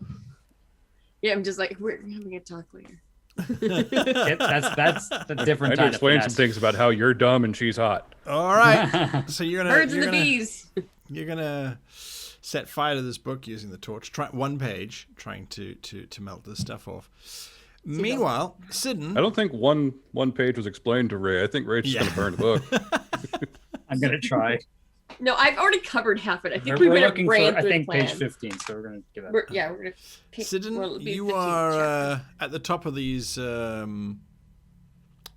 yeah. I'm just like we're having a talk later. That's a I different had to kind explain of some finesse. things about how you're dumb and she's hot. All right. So you're gonna Birds and you're the gonna, bees. you're gonna set fire to this book using the torch. Try one page, trying to melt this stuff off. Meanwhile, Sidon. I don't think one page was explained to Ray. I think Ray's just Yeah. going to burn the book. I'm gonna try. No, I've already covered half it. I think We're we would have looking ran for I through think the page plan. 15, so we're gonna give it. We're gonna. Pick, Sidon, well, it'll be you 15th are chapter. at the top of these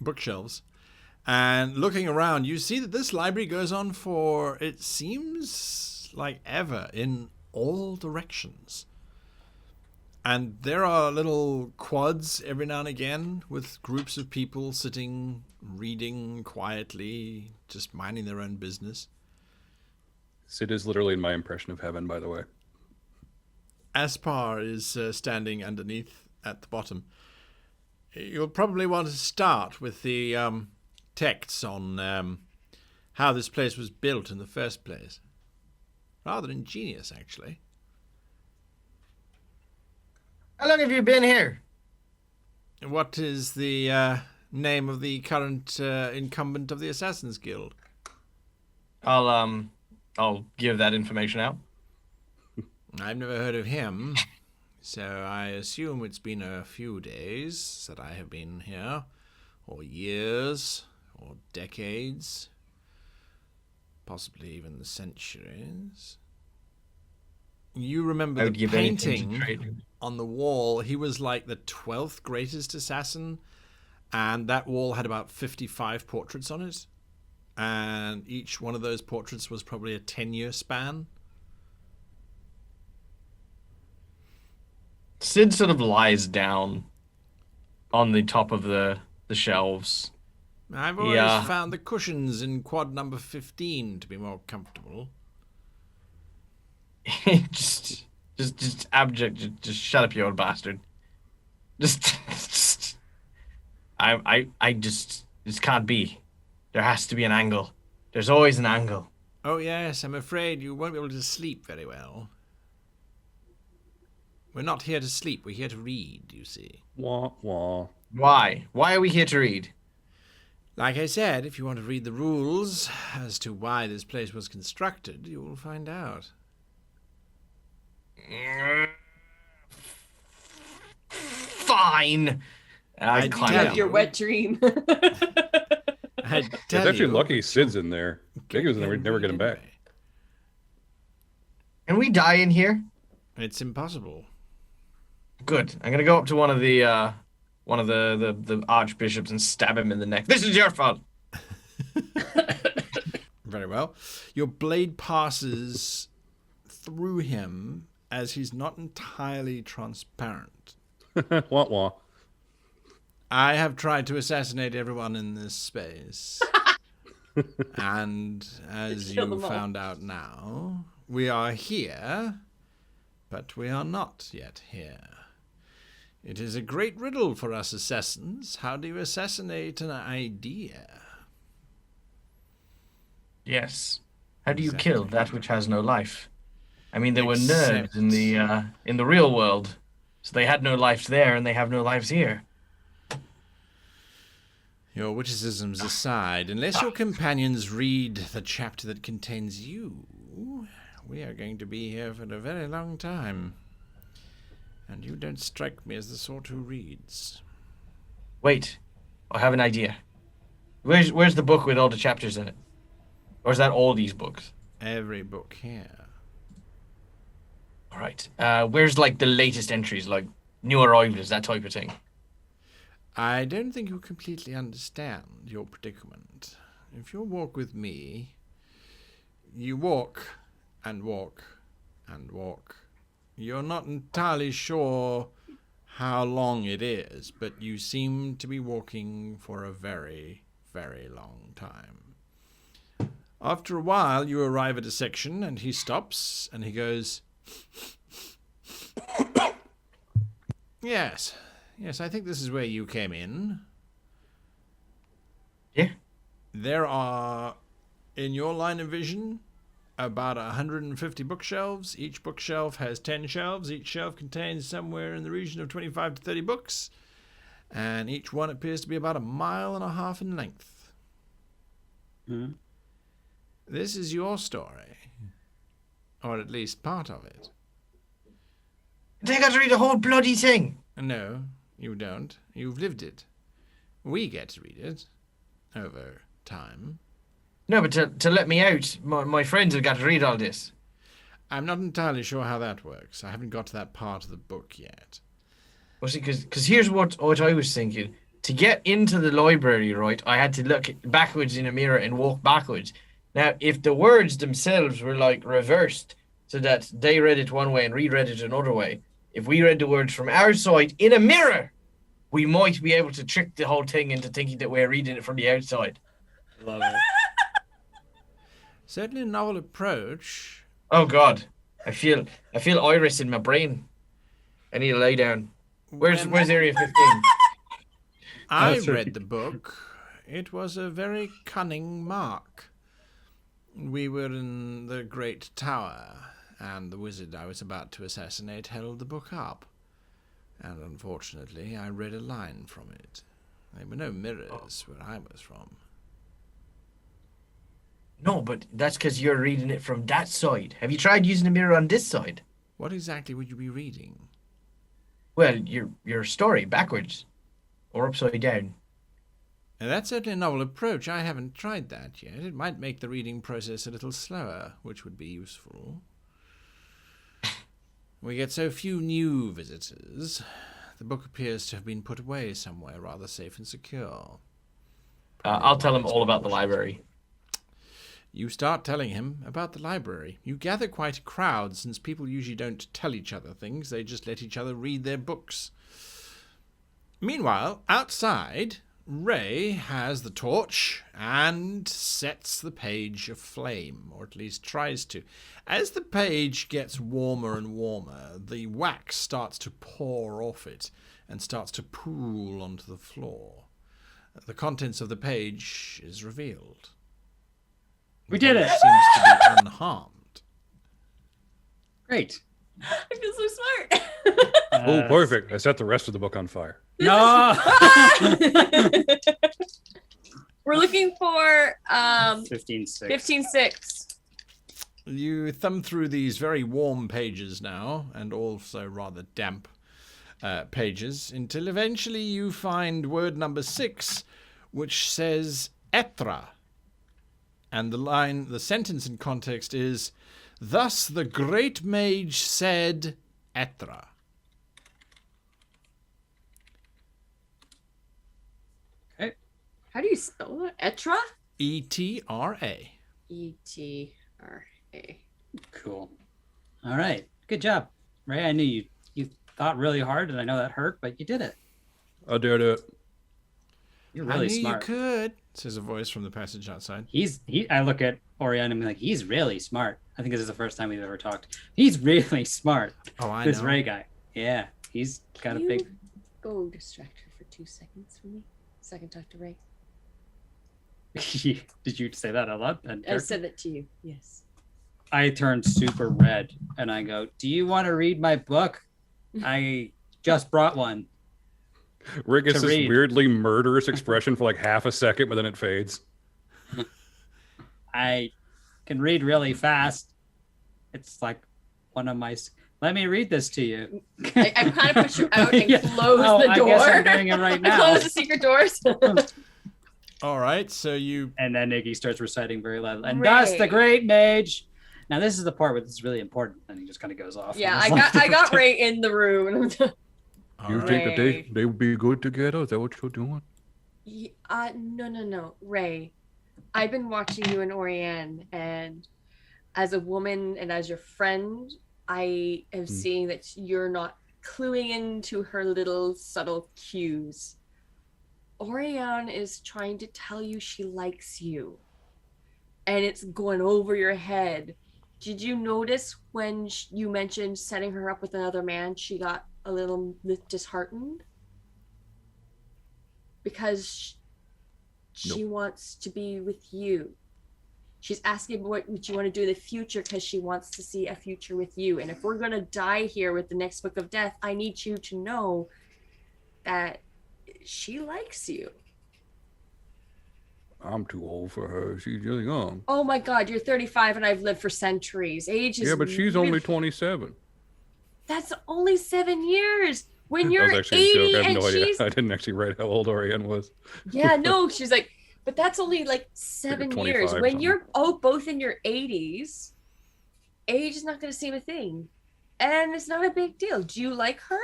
bookshelves, and looking around, you see that this library goes on for, it seems like ever, in all directions. And there are little quads every now and again with groups of people sitting, reading quietly, just minding their own business. Sid is literally in my impression of heaven, by the way. Aspar is standing underneath at the bottom. You'll probably want to start with the texts on how this place was built in the first place. Rather ingenious, actually. How long have you been here? What is the name of the current incumbent of the Assassin's Guild? I'll give that information out. I've never heard of him, so I assume it's been a few days that I have been here, or years, or decades, possibly even centuries. You remember I the would give anything to painting trade. on the wall? He was like the 12th greatest assassin, and that wall had about 55 portraits on it, and each one of those portraits was probably a 10-year span. Sid sort of lies down on the top of the shelves. I've always Yeah. found the cushions in quad number 15 to be more comfortable. just abject. Just shut up, you old bastard. I just this can't be. There has to be an angle. There's always an angle. Oh yes, I'm afraid you won't be able to sleep very well. We're not here to sleep, we're here to read, you see. Wah, wah. Why? Why are we here to read? Like I said, if you want to read the rules as to why this place was constructed, you will find out. Fine. I I'd climb tell down. Your wet dream. I'd It's tell actually you, lucky Sid's in there. Pegasus you never, can never read get him back. anyway. Can we die in here? It's impossible. Good. I'm gonna go up to one of the archbishops and stab him in the neck. This is your fault. Very well. Your blade passes through him as he's not entirely transparent. Wah, wah. I have tried to assassinate everyone in this space. And as Kill you them all. found out now, we are here, but we are not yet here. It is a great riddle for us assassins. How do you assassinate an idea? Yes. How do you Exactly. kill that which has no life? I mean, there were nerds in the real world, so they had no lives there, and they have no lives here. Your witticisms aside, unless your companions read the chapter that contains you, we are going to be here for a very long time. And you don't strike me as the sort who reads. Wait, I have an idea. Where's the book with all the chapters in it? Or is that all these books? Every book here. All right. Where's like the latest entries, like new arrivals, that type of thing? I don't think you completely understand your predicament. If you walk with me, you walk and walk and walk. You're not entirely sure how long it is, but you seem to be walking for a very, very long time. After a while, you arrive at a section, and he stops, and he goes, Yes, I think this is where you came in. Yeah. There are, in your line of vision, about 150 bookshelves. Each bookshelf has 10 shelves. Each shelf contains somewhere in the region of 25 to 30 books. And each one appears to be about 1.5 miles in length. Hmm. This is your story. Or at least part of it. They got to read the whole bloody thing. No, you don't. You've lived it. We get to read it. Over time. No, but to let me out, my friends have got to read all this. I'm not entirely sure how that works. I haven't got to that part of the book yet. Well, see, because here's what I was thinking. To get into the library, right, I had to look backwards in a mirror and walk backwards. Now, if the words themselves were like reversed, so that they read it one way and reread it another way, if we read the words from our side in a mirror, we might be able to trick the whole thing into thinking that we're reading it from the outside. Love it. Certainly a novel approach. Oh God, I feel iris in my brain. I need to lay down. Where's Area 15? I That's right. read the book. It was a very cunning mark. We were in the great tower, and the wizard I was about to assassinate held the book up. And unfortunately, I read a line from it. There were no mirrors where I was from. No, but that's because you're reading it from that side. Have you tried using a mirror on this side? What exactly would you be reading? Well, your story backwards or upside down. Now, that's certainly a novel approach. I haven't tried that yet. It might make the reading process a little slower, which would be useful. We get so few new visitors. The book appears to have been put away somewhere rather safe and secure. I'll tell him all about the library. You start telling him about the library. You gather quite a crowd, since people usually don't tell each other things. They just let each other read their books. Meanwhile, outside, Ray has the torch and sets the page aflame, or at least tries to. As the page gets warmer and warmer, the wax starts to pour off it and starts to pool onto the floor. The contents of the page is revealed. We did it! Seems to be unharmed. Great. I feel so smart. Oh, perfect. I set the rest of the book on fire. No. We're looking for 15-6. 15-6. You thumb through these very warm pages now, and also rather damp pages, until eventually you find word number 6, which says Etra. And the sentence in context is, "Thus the great mage said Etra." Okay. How do you spell that? Etra? E-T-R-A. E-T-R-A. Cool. All right. Good job, Ray. I knew you thought really hard, and I know that hurt, but you did it. I did it. You're really I knew smart. you could, says a voice from the passage outside. I look at Orion and be like, he's really smart. I think this is the first time we've ever talked. He's really smart. Oh, I This know. Ray guy. Yeah. He's got a Can big. you go distract her for 2 seconds for me, so I can talk to Ray? Did you say that out loud? I said that to you. Yes. I turned super red and I go, "Do you want to read my book? I just brought one." Rick gets To this read. weirdly murderous expression for like half a second, but then it fades. I can read really fast. It's like one of my. Let me read this to you. I kind of push you out and Yeah. close Oh, the door. I guess I'm doing it right I now. close the secret doors. All right, so you... And then Iggy starts reciting very loudly. And thus the Ray. great mage. Now this is the part where this is really important. And he just kind of goes off. Yeah, And it's I like- got Ray in the room. All You right. think that Ray. they would be good together? Is that what you're doing? No. Ray, I've been watching you and Oriane, and as a woman and as your friend, I am seeing that you're not cluing into her little subtle cues. Oriane is trying to tell you she likes you, and it's going over your head. Did you notice when you mentioned setting her up with another man, she got a little disheartened? Because she wants to be with you. She's asking what you want to do in the future because she wants to see a future with you. And if we're going to die here with the next book of death, I need you to know that she likes you. I'm too old for her. She's really young. Oh my God, you're 35 and I've lived for centuries. Age is Yeah, but she's really- only 27. That's only 7 years. When That you're was actually a 80 joke. I have and no idea. she's... I didn't actually write how old Orion was. Yeah, no, she's like, but that's only like 7 25 years. or When something. you're both in your 80s, age is not going to seem a thing. And it's not a big deal. Do you like her?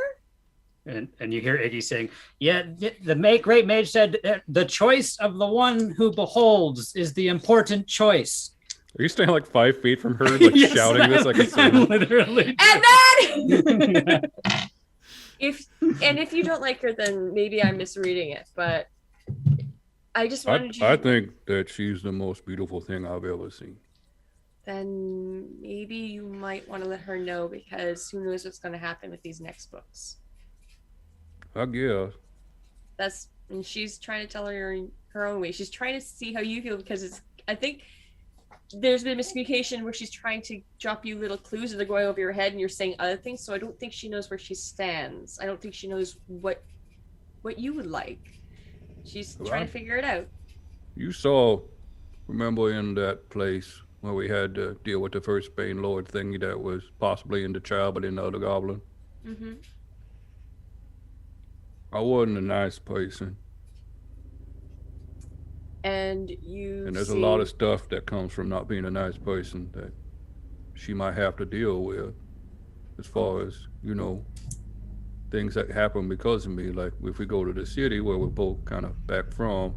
And you hear Iggy saying, "Yeah, the great mage said the choice of the one who beholds is the important choice." Are you staying like 5 feet from her, like Yes, shouting this like a I'm sermon? literally. And then if you don't like her, then maybe I'm misreading it. But I just wanted you I think that she's the most beautiful thing I've ever seen. then maybe you might want to let her know, because who knows what's going to happen with these next books. I guess. That's and she's trying to tell her own way. She's trying to see how you feel because I think there's been miscommunication where she's trying to drop you little clues and they're going over your head and you're saying other things. So I don't think she knows where she stands. I don't think she knows what you would like. She's trying to figure it out. You saw, remember in that place where we had to deal with the first Bane Lord thingy that was possibly in the child but in the other goblin? Mm-hmm. I wasn't a nice person. And there's a lot of stuff that comes from not being a nice person that she might have to deal with, as far as, things that happen because of me. Like if we go to the city where we're both kind of back from,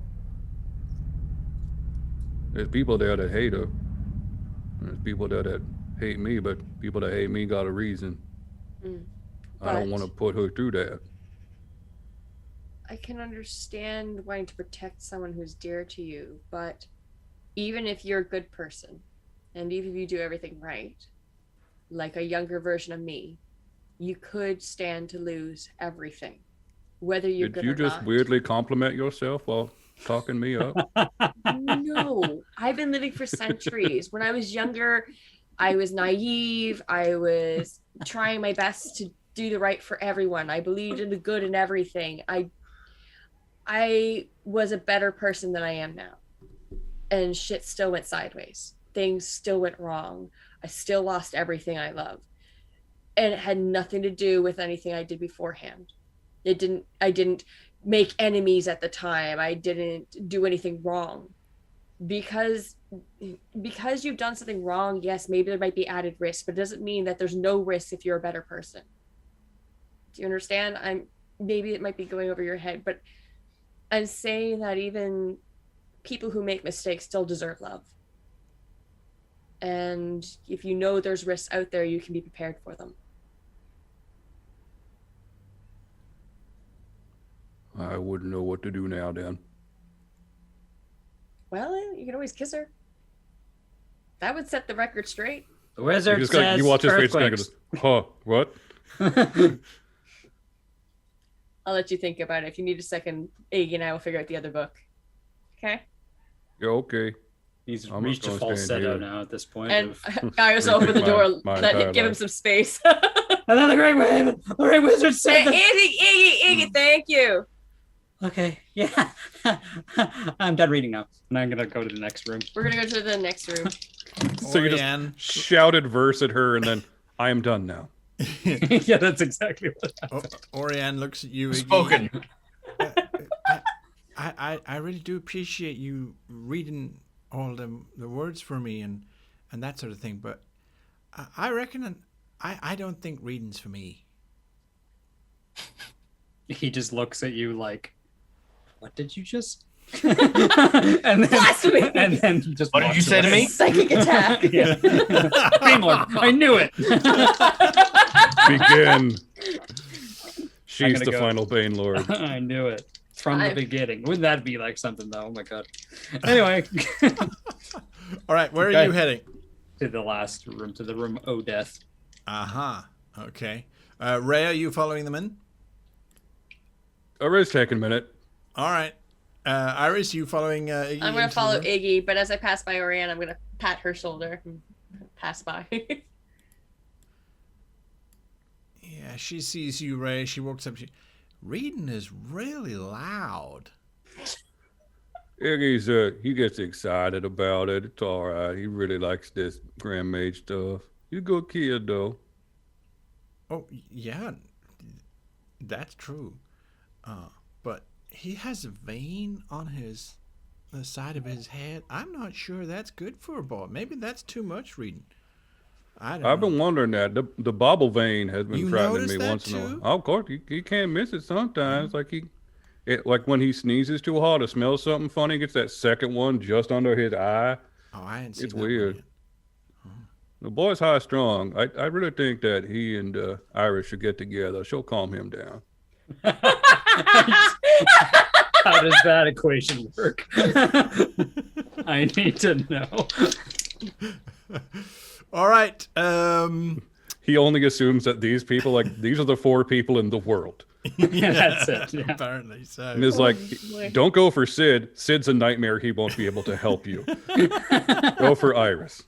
there's people there that hate her. And there's people there that hate me, but people that hate me got a reason. I don't want to put her through that. I can understand wanting to protect someone who's dear to you, but even if you're a good person, and even if you do everything right, like a younger version of me, you could stand to lose everything, whether you're good or not. Did you just weirdly compliment yourself while talking me up? No, I've been living for centuries. When I was younger, I was naive. I was trying my best to do the right for everyone. I believed in the good in everything. I was a better person than I am now. And shit still went sideways. Things still went wrong. I still lost everything I love. And it had nothing to do with anything I did beforehand. I didn't make enemies at the time. I didn't do anything wrong. Because you've done something wrong, yes, maybe there might be added risk, but it doesn't mean that there's no risk if you're a better person. Do you understand? Maybe it might be going over your head, but I'm saying that even people who make mistakes still deserve love. And if you know there's risks out there, you can be prepared for them. I wouldn't know what to do now, then. Well, you can always kiss her. That would set the record straight. The wizard says you watch his face earthquakes. huh, what? I'll let you think about it. If you need a second, Iggy and I will figure out the other book. Okay? Yeah, okay. He's I'm reached a not gonna stand falsetto here. now at this point. And I was open the door, give him some space. And then the great wizard said Iggy, thank you. Okay, yeah. I'm done reading now. And I'm going to go to the next room. We're going to go to the next room. So you just shouted verse at her and then, I am done now. Yeah, that's exactly what happened. Orianne looks at you. Spoken. I really do appreciate you reading all the words for me and that sort of thing, but I reckon I don't think reading's for me. He just looks at you like, what did you just? and then he just what did you say to me? Psychic attack. Yeah. I knew it. Begin. She's the final Bane Lord. I knew it from the beginning. Wouldn't that be like something though? Oh my god. Anyway. All right, where are you heading? To the last room, to the room O Death. Okay. Ray, are you following them in? It's taking a minute. All right. Iris, you following Iggy? I'm going to follow Iggy, but as I pass by Orianne, I'm going to pat her shoulder and pass by. Yeah, she sees you, Ray. She walks up. Reading is really loud. Iggy's, he gets excited about it. It's all right. He really likes this Grand Mage stuff. He's a good kid, though. Oh, yeah. That's true. But he has a vein on the side of his head. I'm not sure that's good for a boy. Maybe that's too much reading. I've been wondering that. The bobble vein has been frightening me that once in a too? while. Oh, of course, he can't miss it sometimes. Like when he sneezes too hard or smells something funny, he gets that second one just under his eye. Oh, I hadn't seen It's that weird. one yet. The boy's high strung. I really think that he and Iris should get together. She'll calm him down. How does that equation work? I need to know. All right. He only assumes that these people, these are the 4 people in the world. That's it. Yeah. Apparently so. And it's like, boy. don't go for Sid. Sid's a nightmare. He won't be able to help you. Go for Iris.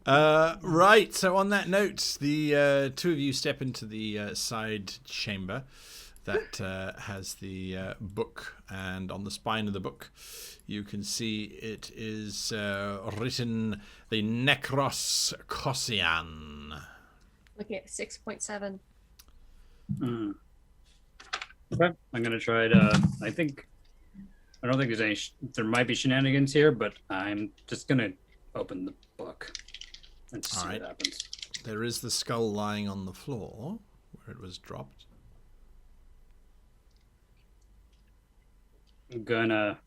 Right. So on that note, the two of you step into the side chamber that has the book, and on the spine of the book, you can see it is written the Necros Kossian. Looking at 6.7. Okay, I'm gonna try to. I don't think there's any. There might be shenanigans here, but I'm just gonna open the book and see All right. what happens. There is the skull lying on the floor where it was dropped. I'm gonna.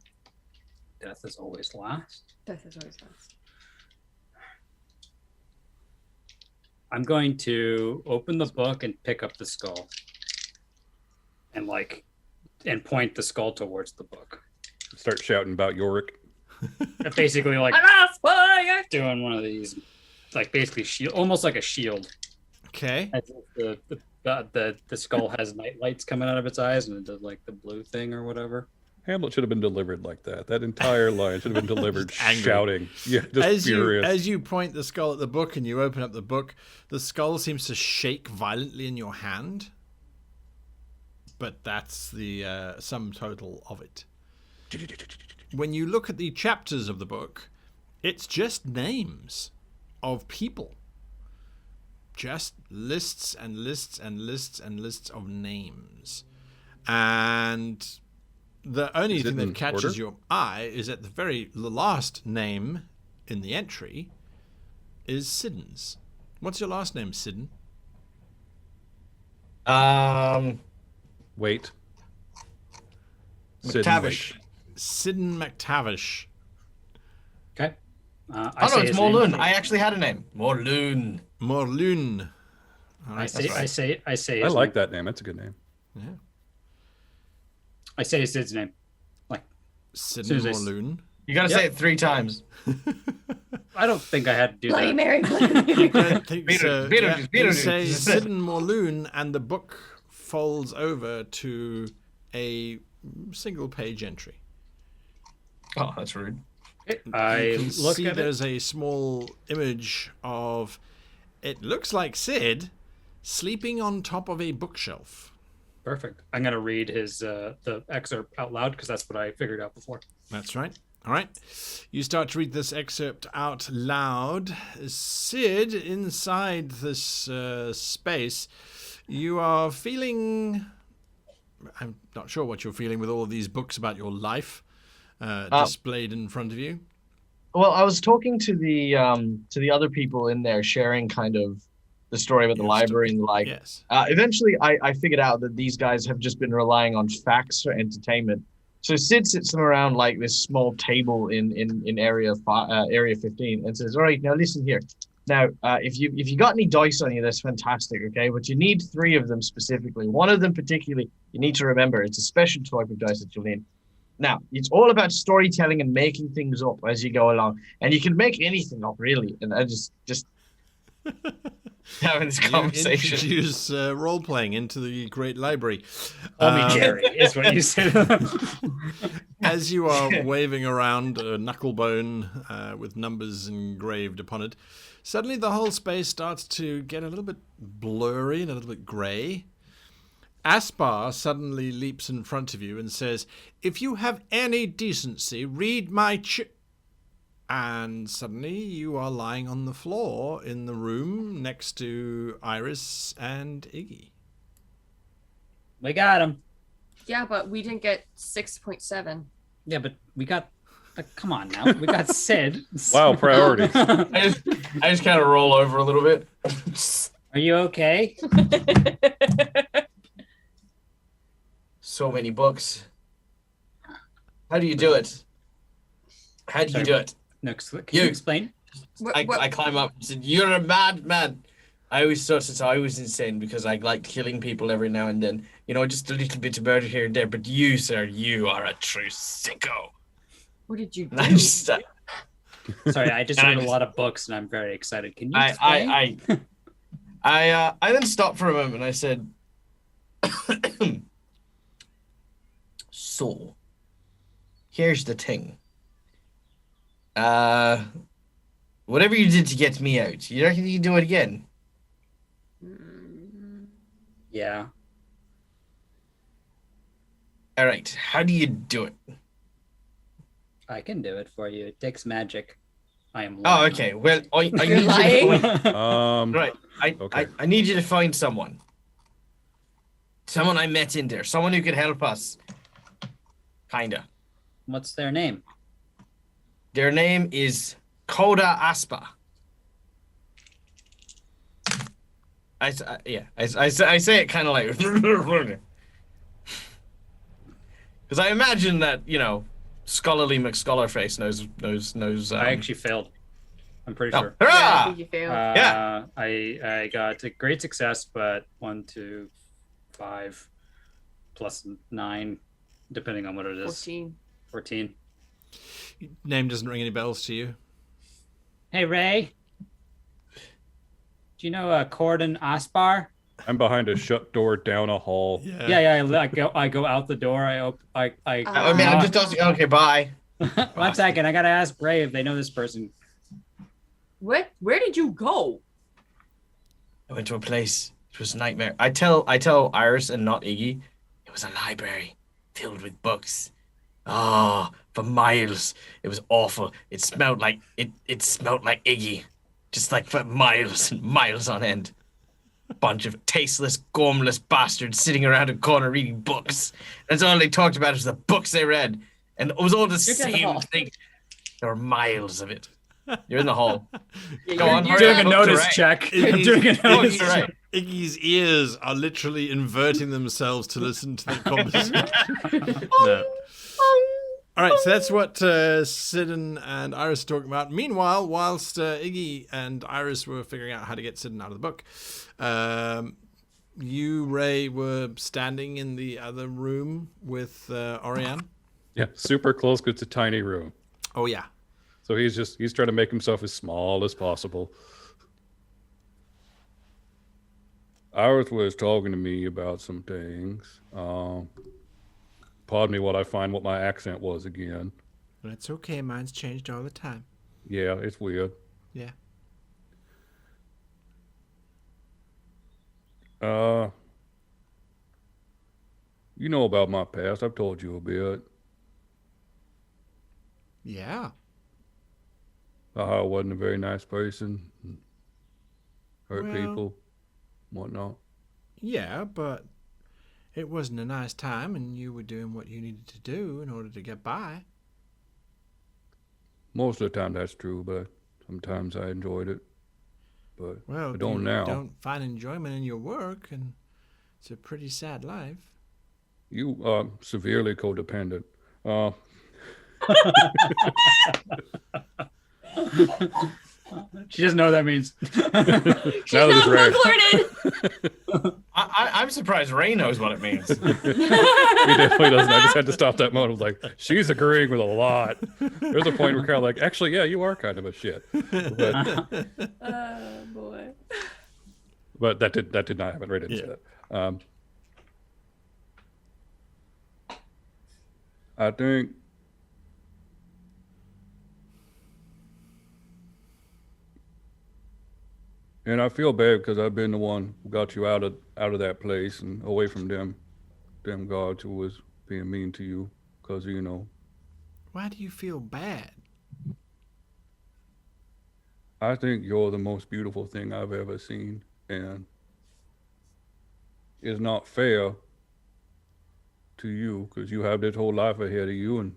Death is always last. Death is always last. I'm going to open the book and pick up the skull, and point the skull towards the book. Start shouting about Yorick. Basically, like Aspar! doing one of these, like basically shield, almost like a shield. Okay. As if the skull has night lights coming out of its eyes, and it does like the blue thing or whatever. Hamlet should have been delivered like that. That entire line should have been delivered angry. shouting. Yeah, just furious. As you point the skull at the book and you open up the book, the skull seems to shake violently in your hand. But that's the sum total of it. When you look at the chapters of the book, it's just names of people. Just lists and lists and lists and lists of names. And the only thing that catches your eye is that the last name in the entry is Sidon's. What's your last name, Sidon? Wait. McTavish. Sidon McTavish. Okay. Oh no, it's Morloon. I actually had a name. Morloon. Morloon. I say. I like that name. That's a good name. Yeah. I say Sid's name. Like Sidon Morloon. You gotta say it 3 times. I don't think I had to do Bloody that. Mary. I don't think so. Beetlejuice, You Beetlejuice. say Sidon Morloon, and the book folds over to a single-page entry. Oh, that's rude. I You can look see at it. there's a small image of, it looks like Sid sleeping on top of a bookshelf. Perfect. I'm gonna read his the excerpt out loud because that's what I figured out before. That's right. All right. You start to read this excerpt out loud. Sid, inside this space, you are feeling... I'm not sure what you're feeling with all of these books about your life displayed in front of you. Well, I was talking to the other people in there, sharing kind of the story about the library and like. Yes. Eventually, I figured out that these guys have just been relying on facts for entertainment. So Sid sits them around like this small table in area 15 and says, "All right, now listen here. Now, if you got any dice on you, that's fantastic, okay? But you need 3 of them specifically. One of them particularly, you need to remember, it's a special type of dice that you'll need. Now, it's all about storytelling and making things up as you go along. And you can make anything up, really. And I just having this conversation. You introduce role-playing into the great library. Call me Jerry is what you said. As you are waving around a knucklebone with numbers engraved upon it, suddenly the whole space starts to get a little bit blurry and a little bit grey. Aspar suddenly leaps in front of you and says, "If you have any decency, read my And suddenly you are lying on the floor in the room next to Iris and Iggy. We got him. Yeah, but we didn't get 6.7. Yeah, but we got. Come on now. We got Sid. Wow, priorities. I just kind of roll over a little bit. Are you okay? So many books. How do you do it? How do you do it? No, can you explain? I climb up and said, "You're a madman." I always thought that I was insane because I like killing people every now and then. You know, just a little bit of murder here and there. But you, sir, you are a true sicko. What did you do? And I just, Sorry, I just read a lot of books and I'm very excited. Can you explain? I then stopped for a moment and I said, So, here's the thing. Whatever you did to get me out, you reckon you can do it again? Yeah. All right. How do you do it? I can do it for you. It takes magic. I am Oh, lying. okay. Well, I You're need lying? you to find, right. Okay. I need you to find someone. Someone I met in there. Someone who could help us. Kinda. What's their name? Their name is Coda Aspar. I say it kind of like because I imagine that scholarly McScholarface knows. I actually failed. I'm pretty sure. Yeah, I Hurrah! think you failed. Yeah. I got a great success, but 1, 2, 5 plus 9, depending on what it is. 14. Name doesn't ring any bells to you. Hey, Ray. Do you know Corden Aspar? I'm behind a shut door down a hall. Yeah. I go out the door. I mean, I'm just asking. Okay, bye. 1 second. I gotta ask Ray if they know this person. What? Where did you go? I went to a place. It was a nightmare. I tell Iris and not Iggy. It was a library filled with books. Oh, for miles. It was awful. It smelled like it smelled like Iggy. Just like for miles and miles on end. Bunch of tasteless, gormless bastards sitting around a corner reading books. That's all they talked about was the books they read. And it was all the You're down the same hall. thing. There were miles of it. You're in the hall. Yeah, Go you're- on, you're hurry Doing up. a Look to notice Ray. check. I'm Iggy's- doing a notice Iggy's check. right. Iggy's ears are literally inverting themselves to listen to the conversation. No. All right, so that's what Sidon and Iris are talking about. Meanwhile, whilst Iggy and Iris were figuring out how to get Sidon out of the book, you, Ray, were standing in the other room with Oriane. Yeah, super close because it's a tiny room. Oh, yeah. So he's trying to make himself as small as possible. Iris was talking to me about some things. Pardon me while I find what my accent was again. That's okay. Mine's changed all the time. Yeah, it's weird. Yeah. You know about my past. I've told you a bit. Yeah. How I wasn't a very nice person. Hurt Well- people. Whatnot. Yeah, but it wasn't a nice time, and you were doing what you needed to do in order to get by. Most of the time that's true, but sometimes I enjoyed it. But Well, I don't you now. don't find enjoyment in your work, and it's a pretty sad life. You are severely codependent. She doesn't know what that means. She's Now not that flirted. I'm surprised Ray knows what it means. He definitely doesn't. I just had to stop that moment. Like, she's agreeing with a lot. There's a point where kind of like, actually, yeah, you are kind of a shit. But, Oh boy. but that did not happen right into Yeah. that. I think and I feel bad because I've been the one who got you out of that place and away from them guards who was being mean to you because Why do you feel bad? I think you're the most beautiful thing I've ever seen, and it's not fair to you because you have this whole life ahead of you, and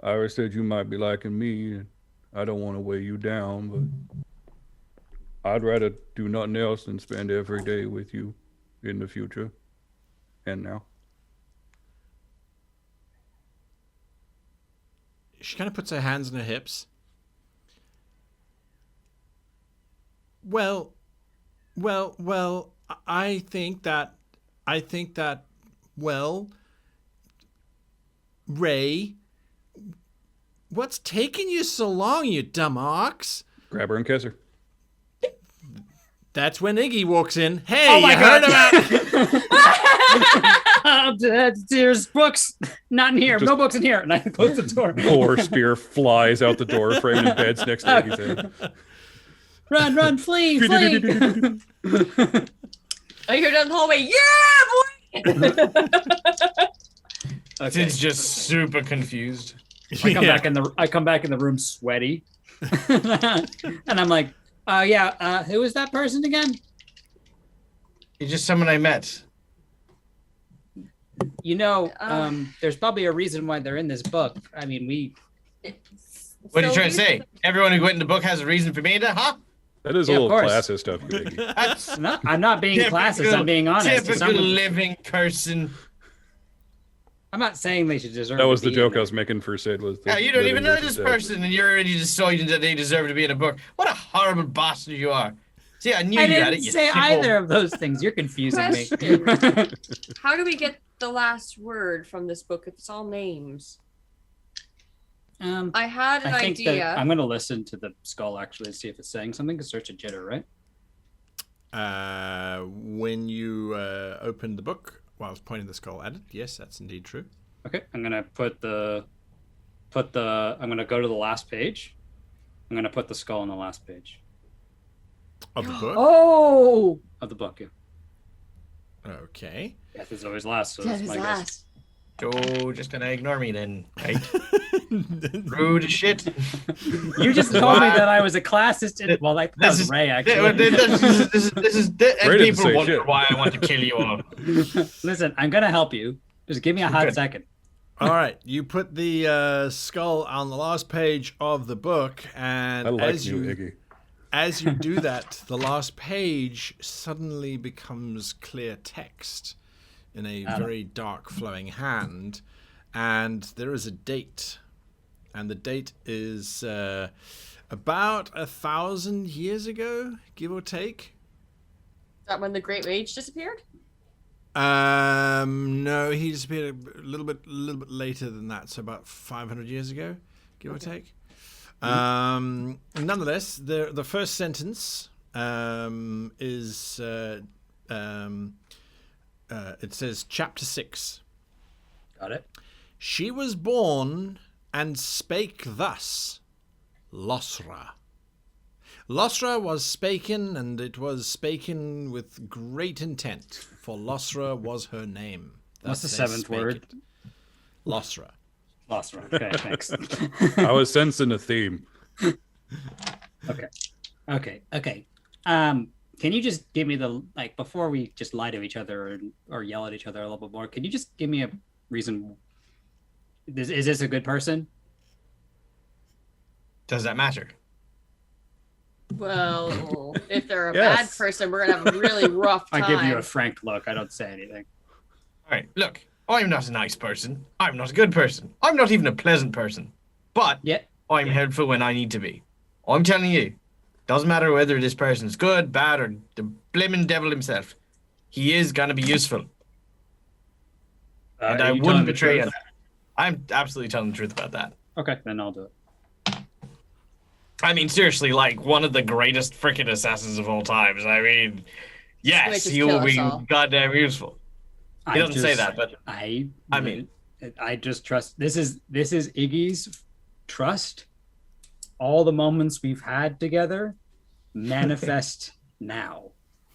Iris said you might be liking me, and I don't want to weigh you down, but I'd rather do nothing else than spend every day with you in the future and now. She kind of puts her hands on her hips. Well, I think that, well, Ray, what's taking you so long, you dumb ox? Grab her and kiss her. That's when Iggy walks in. Hey, Oh my you heard God. about? There's books. Not in here. Just- No books in here. And I close the door. Boar spear flies out the door, frame and beds next to Iggy's head. Run, flee. I hear down the hallway. Yeah, boy. Sid's just super confused. I come back in the room sweaty. And I'm like, who is that person again? He's just someone I met. You know, there's probably a reason why they're in this book. I mean, What are you trying to say? Everyone who went in the book has a reason for being there, huh? That is Yeah, a of little course. classist of you, Iggy. That's I'm not being classist. I'm being honest. Typical living person. I'm not saying they should deserve. That was to the be joke in I was making for Sid. Was Yeah, you don't living even know versus this dead. person, and you're already deciding that they deserve to be in a book. What a horrible bastard you are. See, I knew I you had didn't it. You say simple- either of those things. You're confusing me. Question. How do we get the last word from this book if it's all names? I had an I think idea. that I'm going to listen to the skull actually and see if it's saying something. Because search a jitter, right? When you opened the book, while I was pointing the skull at it, yes, that's indeed true. Okay, I'm gonna I'm gonna go to the last page. I'm gonna put the skull on the last page Of the book? Oh, of the book. Yeah. Okay. Death is always last, so that that's is my guess. last. Oh, just gonna ignore me then, right? Rude as shit. You just told me that I was a classist. Well, that This was is- Ray This is Ray didn't people say wonder shit. why I want to kill you all. Listen, I'm gonna help you. Just give me a hot Good. second. All right, you put the skull on the last page of the book, and I like as you, you Iggy. as you do that, the last page suddenly becomes clear text in a very dark flowing hand, and there is a date, and the date is about 1,000 years ago, give or take. Is that when the Great Mage disappeared? No, he disappeared a little bit later than that, so about 500 years ago, give or take. Nonetheless, the first sentence is it says chapter 6. Got it. She was born and spake thus, Losra. Losra was spaken, and it was spaken with great intent, for Losra was her name. What's the Thus they seventh spake word? it. Losra. Lost one. Okay, thanks. I was sensing a theme. Okay. Can you just give me the before we just lie to each other or yell at each other a little bit more? Can you just give me a reason? Is this a good person? Does that matter? Well, if they're a Yes. bad person, we're gonna have a really rough time. I give you a frank look. I don't say anything. All right, look, I'm not a nice person. I'm not a good person. I'm not even a pleasant person. But Yeah. I'm helpful when I need to be. I'm telling you, doesn't matter whether this person's good, bad, or the blimmin' devil himself. He is gonna be useful, and I wouldn't betray him. I'm absolutely telling the truth about that. Okay, then I'll do it. I mean, seriously, like one of the greatest freaking assassins of all times. I mean, yes, Might just he will kill us be all. goddamn useful. He doesn't say that, but I mean- I just trust. This is Iggy's trust. All the moments we've had together manifest now.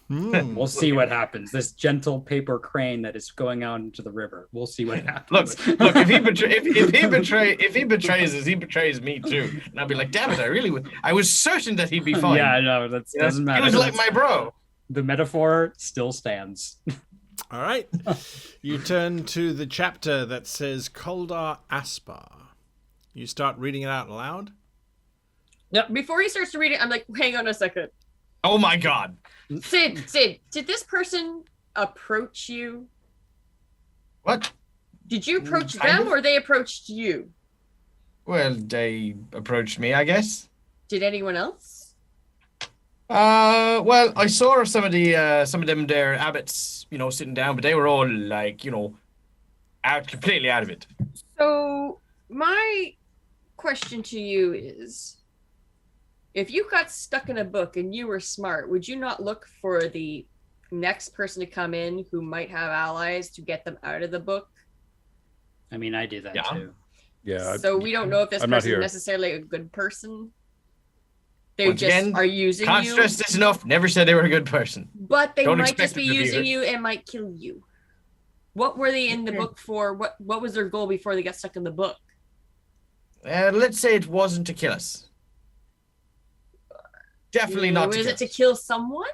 We'll see what happens. This gentle paper crane that is going out into the river. We'll see what happens. look. If he betrays us, he betrays me too. And I'll be like, damn it, I was certain that he'd be fine. Yeah, no, that You know? doesn't matter. He was like my bro. The metaphor still stands. All right. You turn to the chapter that says Koldar Aspar. You start reading it out loud. Before he starts to read it, I'm like, hang on a second. Oh my god. Sid, did this person approach you? What? Did you approach kind them of. or they approached you? Well, they approached me, I guess. Did anyone else? Well, I saw some of them there abbots, sitting down, but they were all like, completely out of it. So my question to you is, If you got stuck in a book and you were smart, would you not look for the next person to come in who might have allies to get them out of the book? I mean, I do that Yeah. too. Yeah. So we don't know if this I'm not person is here. necessarily a good person. They Once just again, are using Can't you, stress this enough. Never said they were a good person. but they don't might expect just be them to be using good. you and might kill you. What were they in the book for? What was their goal before they got stuck in the book? Let's say it wasn't to kill us. Definitely not to Was kill it to us. kill someone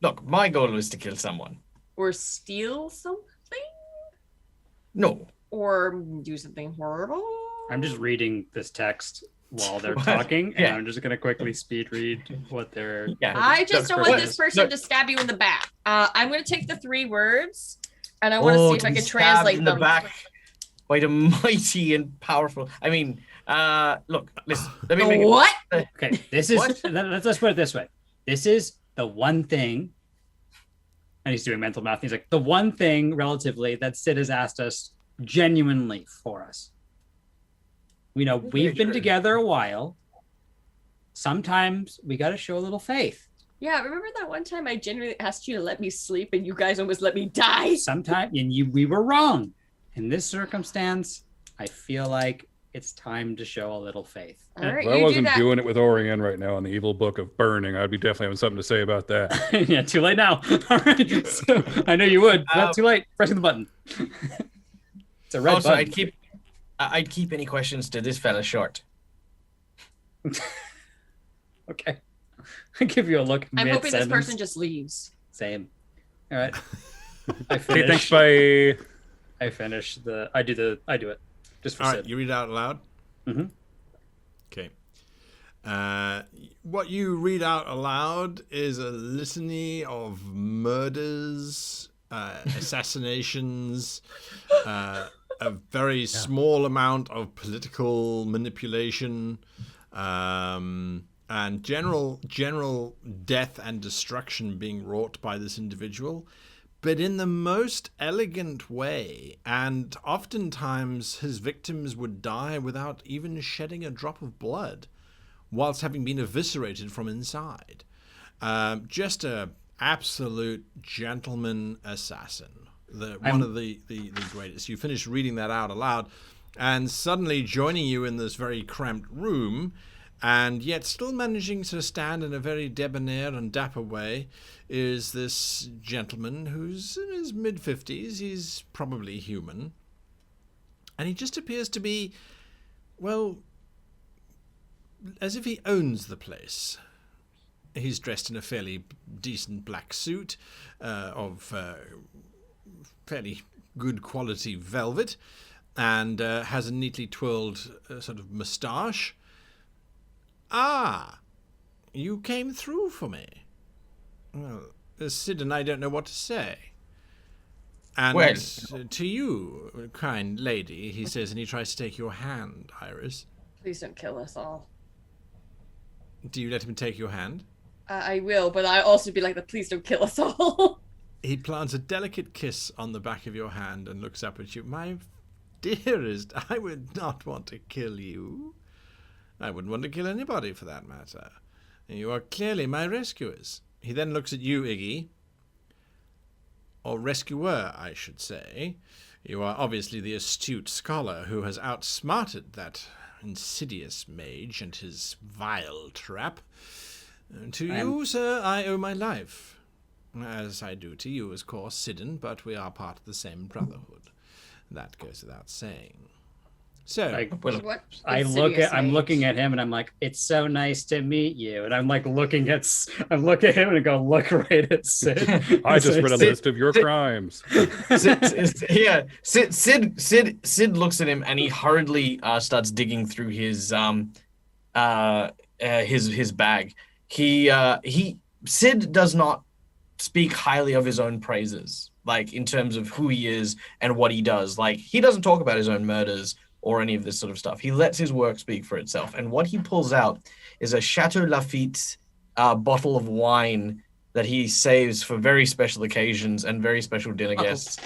Look, my goal was to kill someone. or steal something No. or do something horrible? I'm just reading this text while they're What? talking, and Yeah. I'm just gonna quickly speed read what they're. Yeah. I just don't want What? this person No. to stab you in the back. I'm going to take the 3 words and I want to Oh, see if I be can stabbed translate in them. the back by the mighty and powerful. I mean, look, listen. Let me make it. What? Okay, this is. What? Let's put it this way. This is the one thing. And he's doing mental math. He's like, the one thing relatively that Sid has asked us genuinely for us. You know, we've been true. together a while. Sometimes we got to show a little faith. Yeah, remember that one time I genuinely asked you to let me sleep and you guys almost let me die? Sometimes, and we were wrong. In this circumstance, I feel like it's time to show a little faith. All right, If I you do wasn't that. doing it with Orion right now in the evil book of burning, I'd be definitely having something to say about that. Yeah, too late now. All right. So, I know you would. Not too late. Pressing the button. It's a red Also, button. I'd keep any questions to this fella short. Okay. I give you a look. I'm hoping this mid-sentence. person just leaves. Same. All right. I Okay, finish. thanks, bye. I finish the. I do it. Just for All Sid. right, you read out loud. Mhm. Okay. What you read out aloud is a litany of murders, assassinations, a very small amount of political manipulation, and general death and destruction being wrought by this individual, but in the most elegant way. And oftentimes his victims would die without even shedding a drop of blood, whilst having been eviscerated from inside. Just a absolute gentleman assassin. One of the greatest. You finish reading that out aloud, and suddenly joining you in this very cramped room, and yet still managing to stand in a very debonair and dapper way, is this gentleman who's in his mid-50s. He's probably human. And he just appears to be, well, as if he owns the place. He's dressed in a fairly decent black suit of fairly good quality velvet, and has a neatly twirled sort of moustache. Ah, you came through for me. Well, Sid and I don't know what to say. And Well- to you, kind lady, he says, and he tries to take your hand, Iris. Please don't kill us all. Do you let him take your hand? I will, but I also be like, please don't kill us all. He plants a delicate kiss on the back of your hand and looks up at you. My dearest, I would not want to kill you. I wouldn't want to kill anybody for that matter. You are clearly my rescuers. He then looks at you, Iggy. Or rescuer, I should say. You are obviously the astute scholar who has outsmarted that insidious mage and his vile trap. To you, sir, I owe my life. As I do to you, of course, Sidon, but we are part of the same brotherhood. That goes without saying. So, What? I'm looking at him and I'm like, it's so nice to meet you. And I'm like looking at him and I go, look right at Sid. I just read a Sid- list of your crimes. Sid looks at him and he hurriedly starts digging through his bag. Sid does not speak highly of his own praises, like in terms of who he is and what he does. Like, he doesn't talk about his own murders or any of this sort of stuff. He lets his work speak for itself. And what he pulls out is a Chateau Lafite bottle of wine that he saves for very special occasions and very special dinner guests.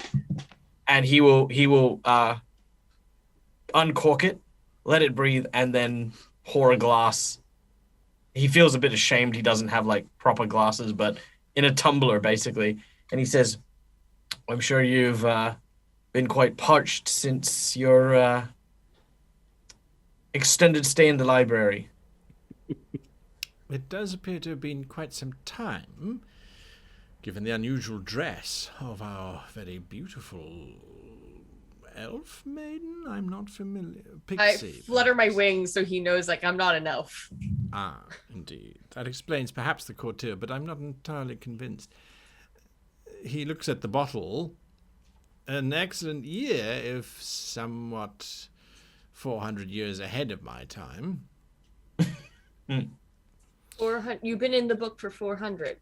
And he will uncork it, let it breathe, and then pour a glass. He feels a bit ashamed he doesn't have like proper glasses, but in a tumbler basically. And he says, I'm sure you've been quite parched since your extended stay in the library. It does appear to have been quite some time, given the unusual dress of our very beautiful elf maiden. I'm not familiar. I Pixie. flutter my wings so he knows like I'm not an elf. Ah, indeed. That explains perhaps the courtier, but I'm not entirely convinced. He looks at the bottle. An excellent year, if somewhat 400 years ahead of my time. 400. You've been in the book for 400.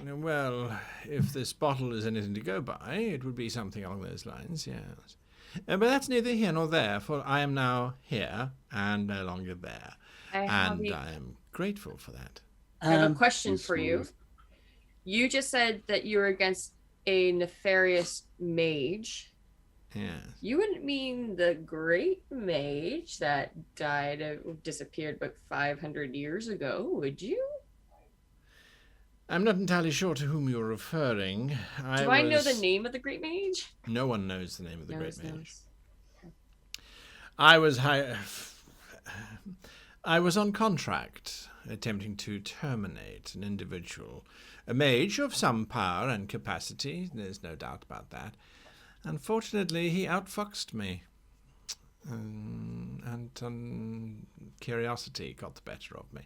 Well, if this bottle is anything to go by, it would be something along those lines, yes. But that's neither here nor there, for I am now here and no longer there. I am grateful for that. I have a question for you. smooth. You just said that you were against a nefarious mage. Yes. You wouldn't mean the great mage that disappeared about 500 years ago, would you? I'm not entirely sure to whom you're referring. Do I know the name of the great mage? No one knows the name of the great mage. Knows. I was on contract, attempting to terminate an individual, a mage of some power and capacity, there's no doubt about that. Unfortunately, he outfoxed me, and curiosity got the better of me.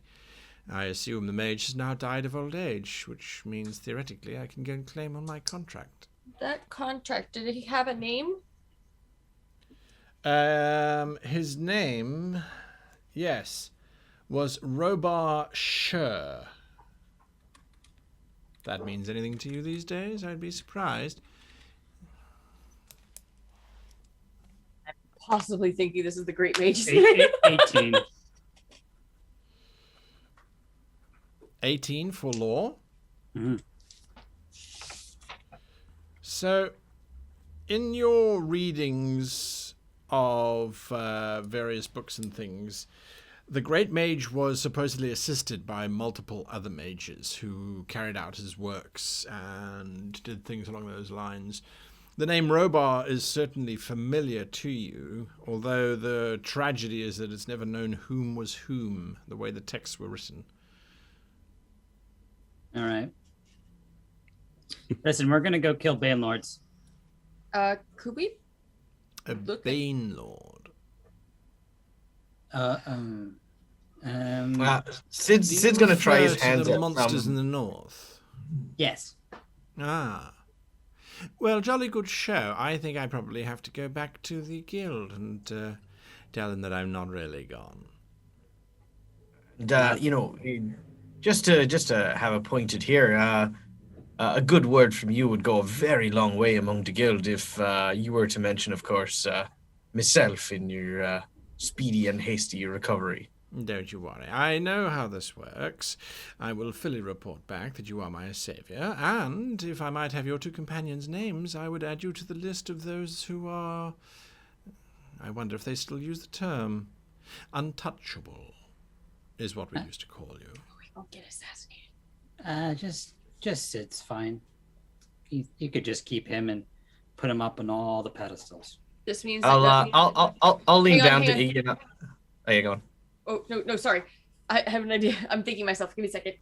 I assume the mage has now died of old age, which means theoretically I can go and claim on my contract. That contract, did he have a name? His name, yes, was Robar Sher. If that means anything to you these days, I'd be surprised. Possibly thinking this is the great mage's name. 18. 18 for law. Mm-hmm. So, in your readings of various books and things, the Great Mage was supposedly assisted by multiple other mages who carried out his works and did things along those lines. The name Robar is certainly familiar to you, although the tragedy is that it's never known whom was whom, the way the texts were written. All right. Listen, we're gonna go kill Banelords. Could we? A Look- Bane Lord. Sid's gonna try his hands the at monsters in the north. Yes. Ah. Well, jolly good show. I think I probably have to go back to the guild and tell them that I'm not really gone. And, just to have it pointed here, a good word from you would go a very long way among the guild if you were to mention, of course, myself in your speedy and hasty recovery. Don't you worry. I know how this works. I will fully report back that you are my saviour, and if I might have your two companions' names, I would add you to the list of those who are... I wonder if they still use the term. Untouchable is what we used to call you. We won't get assassinated. Just Sid's fine. You could just keep him and put him up on all the pedestals. This means I'll lean Hang on, down to hang on. Iggy. There you go. Oh no, sorry. I have an idea. I'm thinking myself. Give me a second.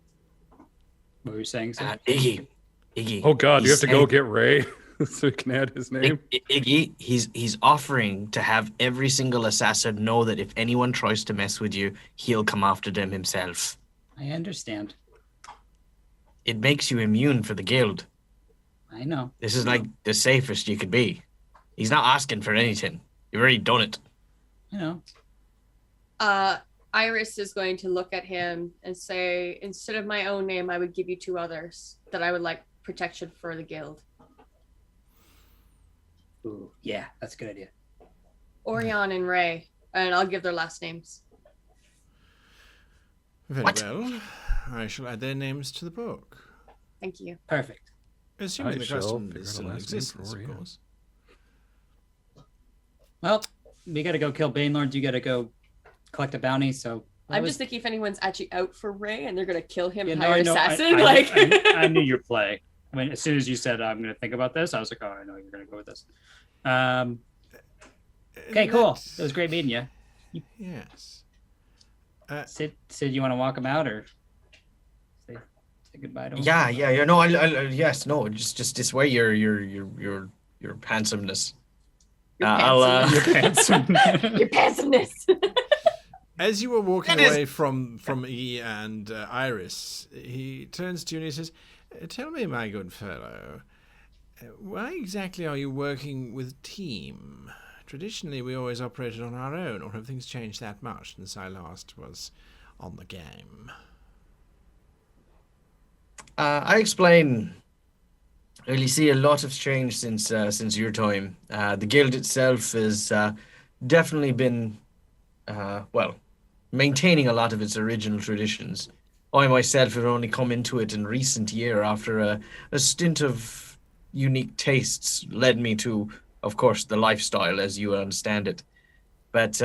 What were you saying, Sid? Iggy. Oh God, you have he's to go get Ray so you can add his name. Iggy, he's offering to have every single assassin know that if anyone tries to mess with you, he'll come after them himself. I understand. It makes you immune for the guild. I know. This is like the safest you could be. He's not asking for anything. You've already done it. I know. Iris is going to look at him and say, instead of my own name, I would give you two others that I would like protection for the guild. Ooh, yeah, that's a good idea. Orion and Ray, and I'll give their last names. Very What? well. I shall add their names to the book. Thank you. Perfect. Assuming I the shall custom figure is out a still in last name existence, for of you. course. Well, we gotta go kill Banelords. You gotta go collect a bounty. So I'm just thinking if anyone's actually out for Ray and they're gonna kill him, Yeah, and no, hire I an know. assassin. I knew your play. I mean, as soon as you said I'm going to think about this, I was like, oh, I know you're going to go with this. Okay, cool. It was great meeting you. Yes. Sid, you want to walk him out or say goodbye to him? Yeah. No, yes, no, just display your handsomeness. Your I'll Handsome. Your passiveness. As you were walking It is- away from E and Iris, he turns to you and he says, "Tell me, my good fellow, why exactly are you working with a team? Traditionally, we always operated on our own, or have things changed that much since I last was on the game?" I explain. Well, you see, a lot has changed since your time. The guild itself has definitely been, maintaining a lot of its original traditions. I myself have only come into it in recent year after a stint of unique tastes led me to, of course, the lifestyle as you understand it. But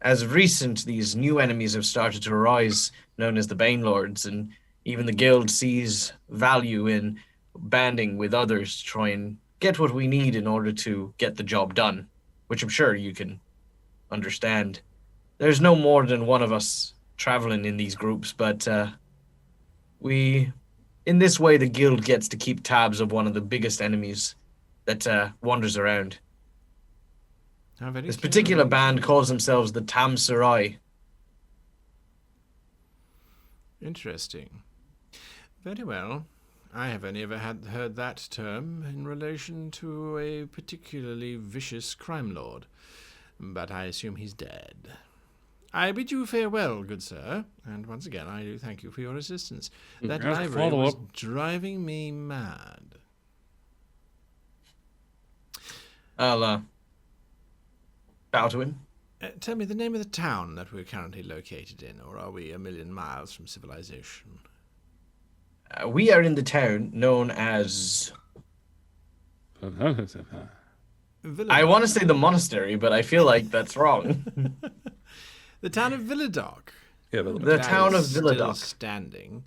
as of recent, these new enemies have started to arise, known as the Bane Lords, and even the guild sees value in banding with others to try and get what we need in order to get the job done, which I'm sure you can understand. There's no more than one of us traveling in these groups, but in this way, the guild gets to keep tabs of one of the biggest enemies that wanders around. How very This clever particular of you. band calls themselves the Tam Sarai. Interesting. Very well. I have only ever heard that term in relation to a particularly vicious crime lord, but I assume he's dead. I bid you farewell, good sir, and once again I do thank you for your assistance. That Ask library was follow-up. driving me mad. I'll bow to him. Tell me the name of the town that we're currently located in, or are we a million miles from civilization? We are in the town known as... I want to say the monastery, but I feel like that's wrong. The town of Villadoc. Yeah, but The That town of is still Villadoc. standing.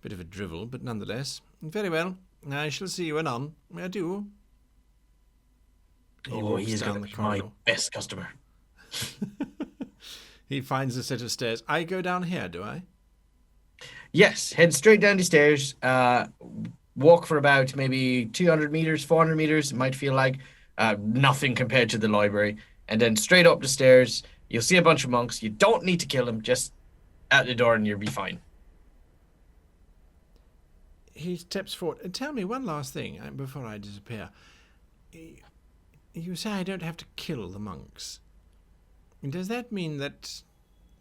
Bit of a drivel, but nonetheless. Very well. I shall see you anon. Adieu. Oh, he is going to be my best customer. He finds a set of stairs. I go down here, do I? Yes, head straight down the stairs. Walk for about maybe 200 meters, 400 meters. It might feel like nothing compared to the library. And then straight up the stairs, you'll see a bunch of monks. You don't need to kill them. Just out the door and you'll be fine. He steps forward. Tell me one last thing before I disappear. You say I don't have to kill the monks. Does that mean that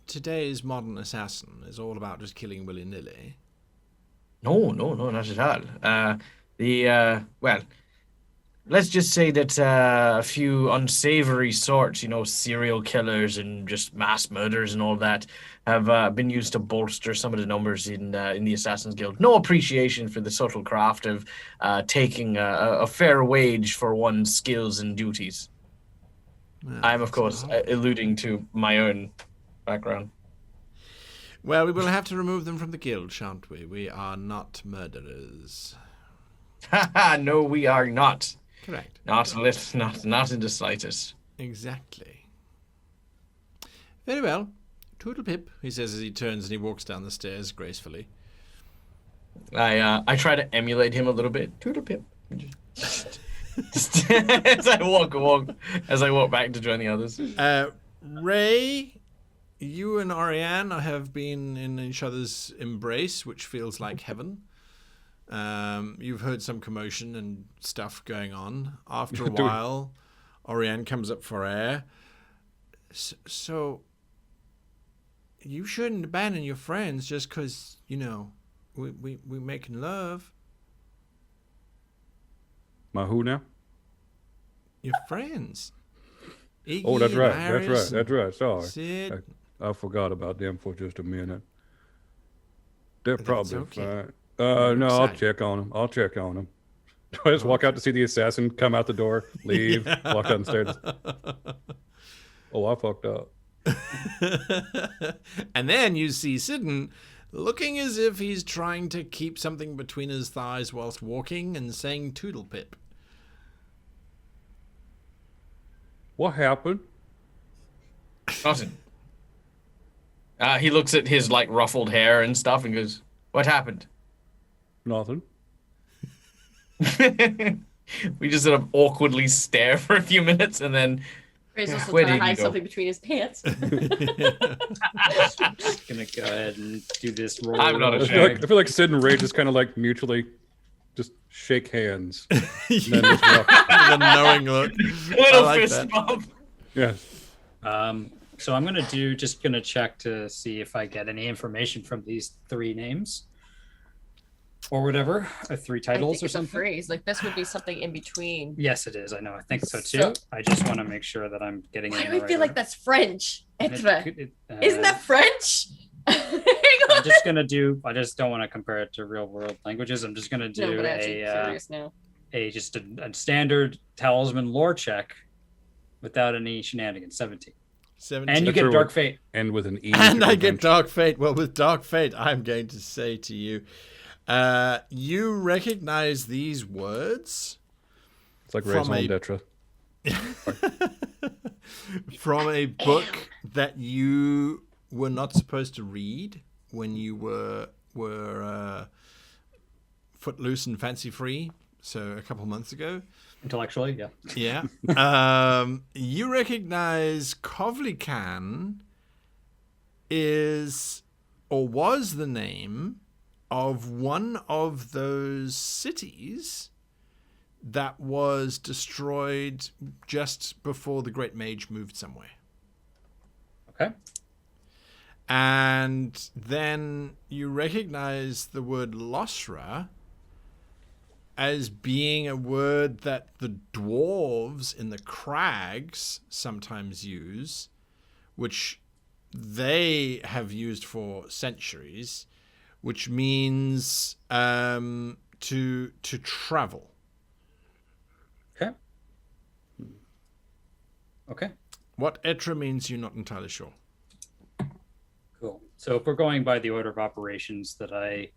today's modern assassin is all about just killing willy-nilly? No, not at all. Well, let's just say that a few unsavory sorts, serial killers and just mass murders and all that, have been used to bolster some of the numbers in the Assassin's Guild. No appreciation for the subtle craft of taking a fair wage for one's skills and duties. Well, I'm, of that's course, odd. alluding to my own background. Well, we will have to remove them from the guild, shan't we? We are not murderers. No, we are not. Correct. Not in the slightest. Exactly. Very well. Toodle pip, he says as he turns and he walks down the stairs gracefully. I try to emulate him a little bit. Toodle pip. Just as I walk back to join the others. Ray, you and Oriane have been in each other's embrace, which feels like heaven. You've heard some commotion and stuff going on. After a while, Oriane comes up for air. So, you shouldn't abandon your friends just because, we're making love. My who now? Your friends. Iggy Oh, that's and right. Iris That's right. Sorry. Sid. I forgot about them for just a minute. They're That's probably okay. fine. No, I'll excited. check on them. I just walk out to see the assassin, come out the door, leave, walk down the stairs. Oh, I fucked up. And then you see Sidon looking as if he's trying to keep something between his thighs whilst walking and saying toodle pip. What happened? Nothing. He looks at his like ruffled hair and stuff and goes, "What happened?" Nothing. We just sort of awkwardly stare for a few minutes and then Ray's also Where trying to did you hide go? something between his pants. Just gonna go ahead and do this roll. I'm not I ashamed. feel like Sid and Ray just kind of like mutually just shake hands. And then Yeah. just walk. The knowing look. little like fist that. bump. Yeah. So I'm gonna check to see if I get any information from these 3 names. Or whatever, 3 I titles think or it's a something. phrase. Like this would be something in between. Yes, it is. I know. I think so too. So- I just want to make sure that I'm getting it. Why in do I the feel right like that's French? order. Etre. Isn't that French? Hang on. I'm just gonna do. I just don't want to compare it to real world languages. I'm just gonna do No, but actually curious now. a standard talisman lore check without any shenanigans. 17, 17. and you That's get right. Dark Fate. And with an E. And I to get prevent- Dark Fate. Well, with Dark Fate, I'm going to say to you, you recognize these words It's like from raison a- d'etre. from a book that you were not supposed to read when you were footloose and fancy free. So a couple months ago. Intellectually, yeah. Yeah. You recognize Kovlikan is or was the name of one of those cities that was destroyed just before the Great Mage moved somewhere. Okay. And then you recognize the word Losra as being a word that the dwarves in the crags sometimes use, which they have used for centuries, which means to travel. Okay. Okay. What Etra means, you're not entirely sure. Cool. So if we're going by the order of operations that I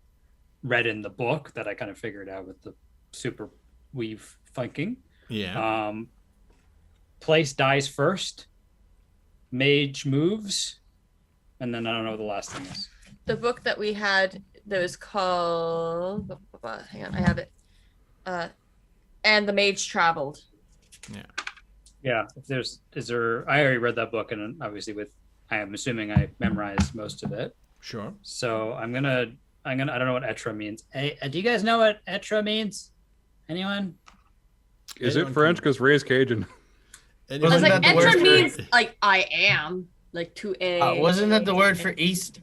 read in the book, that I kind of figured out with the super weave thinking, Yeah. place dies first, mage moves, and then I don't know what the last thing is. The book that we had that was called. Hang on, I have it. And the Mage Traveled. Yeah. I already read that book, and obviously I am assuming I memorized most of it. Sure. So I don't know what Etra means. Hey, do you guys know what Etra means? Anyone? Is Anyone it French? can- Because Ray's Cajun. I was Wasn't like, that the word Etra for- means like I am, like to a. Wasn't that the word for east?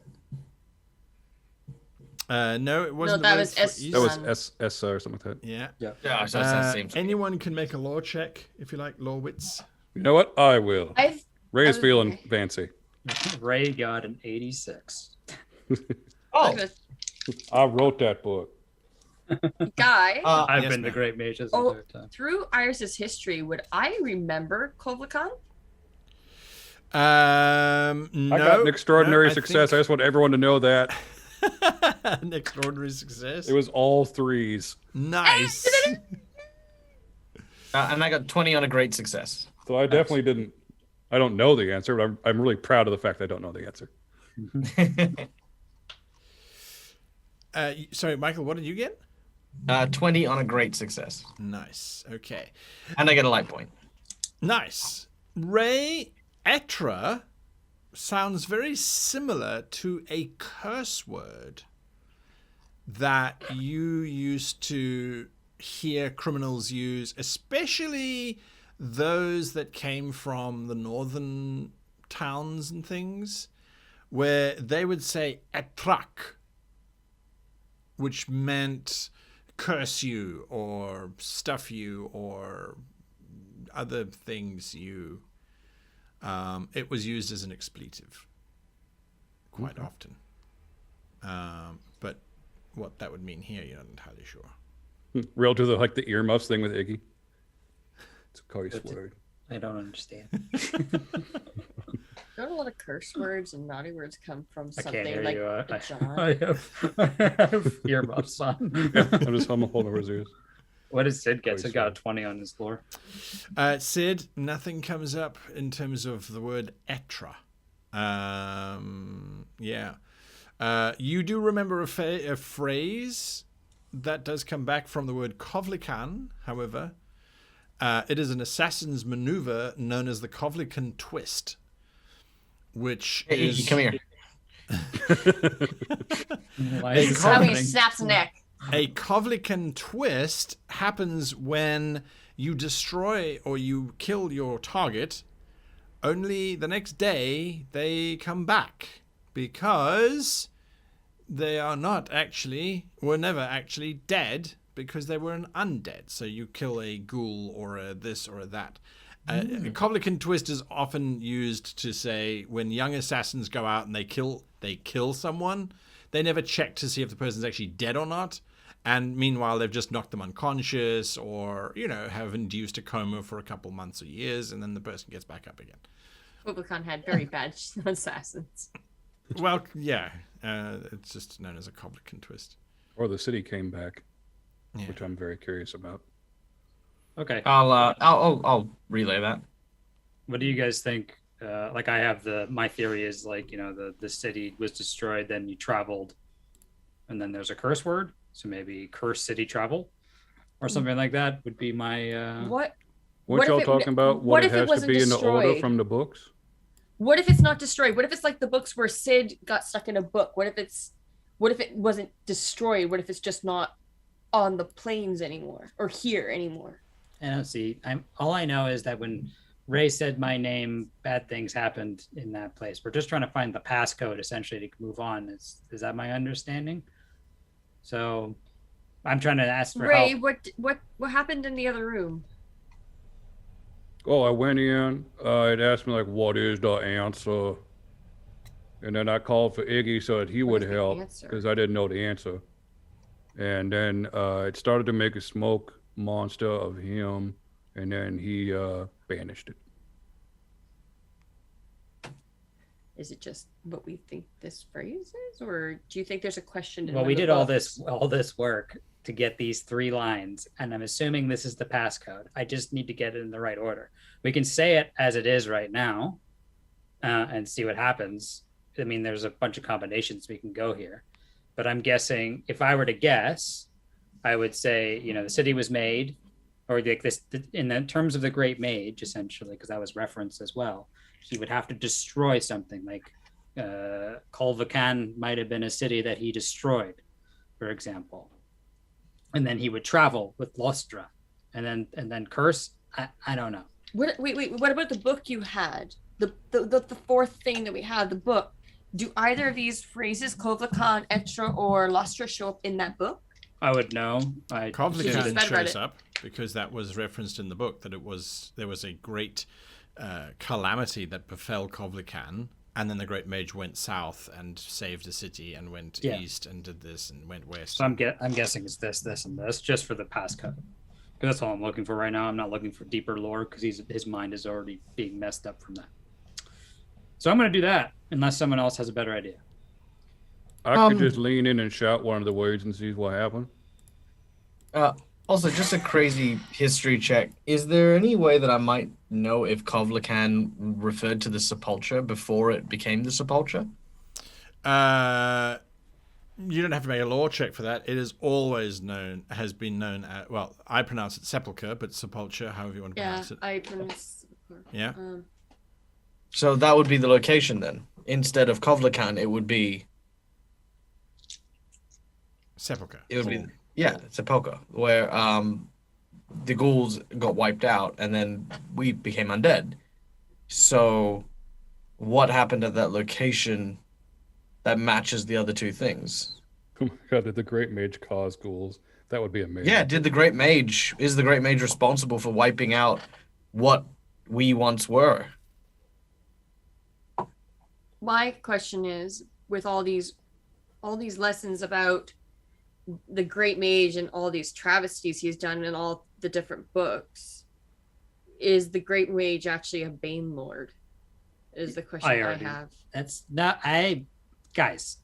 No, it wasn't. that the was word for S- east. That was Son. S or something like that. Yeah. Yeah, so that seems. Anyone can make a law check if you like, law wits. You know what? I will. Ray is I was- feeling fancy. Ray got an 86. Oh, I wrote that book. Guy, I've Yes, been the ma'am. great mage this Oh. entire time. through Iris's history, would I remember Kovlikan? No, I got an extraordinary no, success. I just want everyone to know that an extraordinary success. it was all 3s. Nice. and I got 20 on a great success. So I definitely didn't. I don't know the answer, but I'm really proud of the fact I don't know the answer. Sorry, Michael, what did you get? 20 on a great success, Nice. Okay. and I get a light point. Nice. Ray, Etra sounds very similar to a curse word that you used to hear criminals use, especially those that came from the northern towns and things, where they would say etrak, which meant curse you or stuff you or other things you. It was used as an expletive quite often. But what that would mean here, you're not entirely sure. Real to the earmuffs thing with Iggy. It's a curse word. I don't understand. Don't a lot of curse words and naughty words come from I can't something hear like you. a John? I have earmuffs on. I'm just humming over his ears. What did Sid get? Oh, Sid got a 20 on his lore. Sid, nothing comes up in terms of the word etra. You do remember a phrase that does come back from the word Kovlikan, however. It is an assassin's maneuver known as the Kovlikan twist, which is... Come here. Why is this How he happening? snaps neck. A Kovlikan twist happens when you destroy or you kill your target, only the next day they come back because they are were never actually dead because they were an undead. So you kill a ghoul or a this or a that. A Kovlikan twist is often used to say when young assassins go out and they kill someone, they never check to see if the person's actually dead or not. And meanwhile, they've just knocked them unconscious or, have induced a coma for a couple months or years, and then the person gets back up again. Rubicon had very bad assassins. Well, yeah. It's just known as a Kovlikan twist. Or the city came back, Yeah. which I'm very curious about. Okay. I'll relay that. What do you guys think? Like I have my theory is the city was destroyed, then you traveled, and then there's a curse word. So maybe curse city travel or something like that would be my... What What if y'all it- talking about? what What if it it has to wasn't be in the order destroyed? from the books? What if it's not destroyed? What if it's like the books where Sid got stuck in a book? What if it wasn't destroyed? What if it's just not on the plains anymore or here anymore? I don't see. All I know is that when Ray said my name, bad things happened in that place. We're just trying to find the passcode essentially to move on. Is that my understanding? So I'm trying to ask for Ray, help. what happened in the other room? Oh, I went in. It asked me like, "What is the answer?" And then I called for Iggy so that he What would is the help answer? because I didn't know the answer. And then it started to make a smoke monster of him, and then he banished it. Is it just what we think this phrase is, or do you think there's a question? In Well, one we of the did all books? this work to get these 3 lines, and I'm assuming this is the passcode. I just need to get it in the right order. We can say it as it is right now, and see what happens. I mean, there's a bunch of combinations we can go here, but I'm guessing if I were to guess, I would say the city was made, or like this in the terms of the Great Mage, essentially, because that was referenced as well. He would have to destroy something like Kolvakan might have been a city that he destroyed, for example. And then he would travel with Lostra, and then curse. I don't know. Wait. What about the book you had? The fourth thing that we had, the book. Do either of these phrases, Kovlakan, Etra, or Lostra, show up in that book? I would know. Kovlikan Sped read shows it. up because that was referenced in the book that there was a great calamity that befell Kovlikan, and then the Great Mage went south and saved the city and went east and did this and went west. So I'm guessing it's this, and this, just for the passcode. Because that's all I'm looking for right now. I'm not looking for deeper lore because his mind is already being messed up from that. So I'm going to do that unless someone else has a better idea. I could just lean in and shout one of the words and see what happened. Also, just a crazy history check. Is there any way that I might know if Kovlakan referred to the sepulchre before it became the sepulchre? You don't have to make a lore check for that. It is always has been known as, well, I pronounce it sepulchre, but sepulchre, however you want to Yeah, pronounce it. I pronounce. Yeah. So that would be the location then. Instead of Kovlakan, it would be Sepulchre. sepulchre, where the ghouls got wiped out and then we became undead. So what happened at that location that matches the other two things? Oh my god, did the Great Mage cause ghouls? That would be amazing. Yeah, is the Great Mage responsible for wiping out what we once were? My question is, with all these lessons about the Great Mage and all these travesties he's done in all the different books, is the Great Mage actually a Bane Lord? is the question I already- have. That's not guys.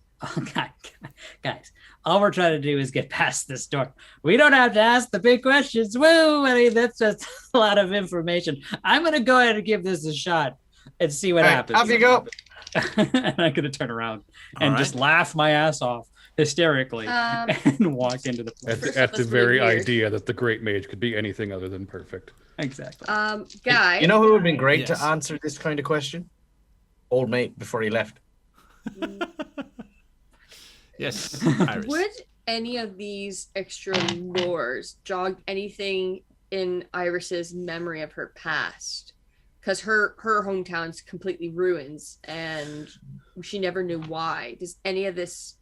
Guys, all we're trying to do is get past this door. We don't have to ask the big questions. Woo! I mean, that's just a lot of information. I'm gonna go ahead and give this a shot and see what All right, happens. off you go. And I'm gonna turn around and All just right. laugh my ass off hysterically Um, and walk into the place. First At off, the that's very really weird. idea that the Great Mage could be anything other than perfect. Exactly. Guy. You know who would have been great Yes. to answer this kind of question? Old mate before he left. Yes, Iris. Would any of these extra lores jog anything in Iris's memory of her past? Because her hometown's completely ruins and she never knew why. Does any of this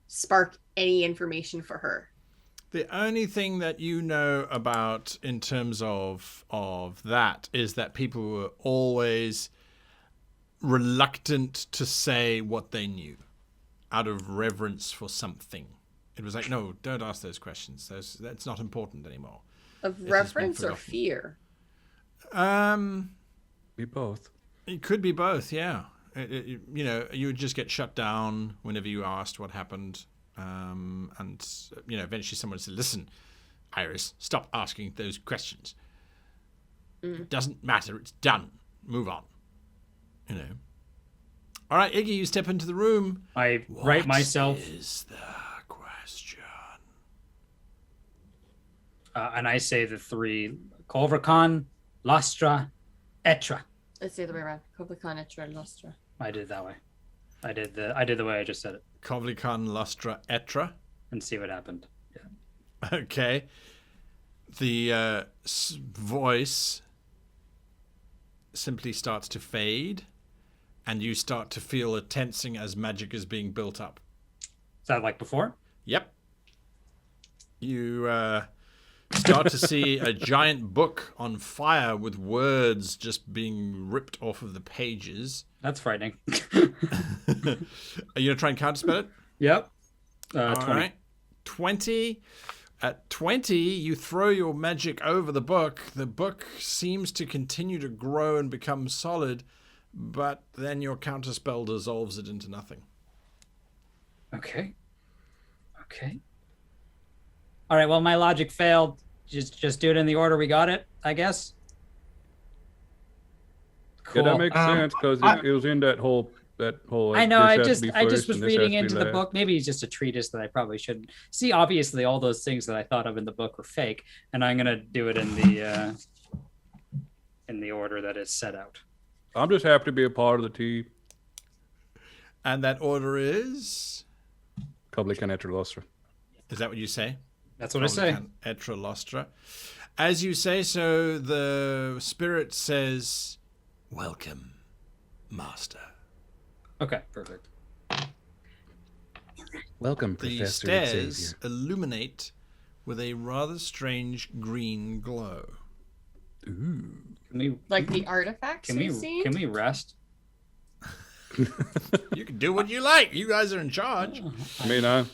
spark any information for her? The only thing that you know about in terms of that is that people were always reluctant to say what they knew out of reverence for something. It was like, no, don't ask those questions. That's not important anymore. Of has been reverence or forgotten. fear? Be both. It could be both, yeah. You know, you would just get shut down whenever you asked what happened. And, you know, eventually someone said, listen, Iris, stop asking those questions. It doesn't matter. It's done. Move on. You know. All right, Iggy, you step into the room. I write myself, What is the question? and I say the three: Culvricon, Lustra, Etra. Let's say the way around. Coblican etra lustra. I did it that way. I did the way I just said it, Kovlikan Lustra Etra. and see what happened. Okay. The voice simply starts to fade, and you start to feel a tensing as magic is being built up. Is that like before? Yep. You start to see a giant book on fire with words just being ripped off of the pages. That's frightening. Are you going to try and counterspell it? Yep. All 20. right. 20. At 20, you throw your magic over the book. The book seems to continue to grow and become solid, but then your counterspell dissolves it into nothing. Okay. All right. Well, my logic failed. Just do it in the order we got it, I guess. Yeah, that Cool. makes sense because it was in that whole. I know. this I has to just be I just first was and this has reading to be into the last. book. Maybe it's just a treatise that I probably shouldn't see. Obviously, all those things that I thought of in the book were fake, And I'm gonna do it in the order that is set out. I'm just happy to be a part of the team. And that order is? Kovlikan Etra Lustra. Is that what you say? That's what I say. Etra Lustra. As you say so, the spirit says, "Welcome, Master." Okay, perfect. Welcome, The Professor stairs Xavier. illuminate with a rather strange green glow. Can we Like the artifacts can we've seen? we rest? You can do what you like. You guys are in charge. I mean, I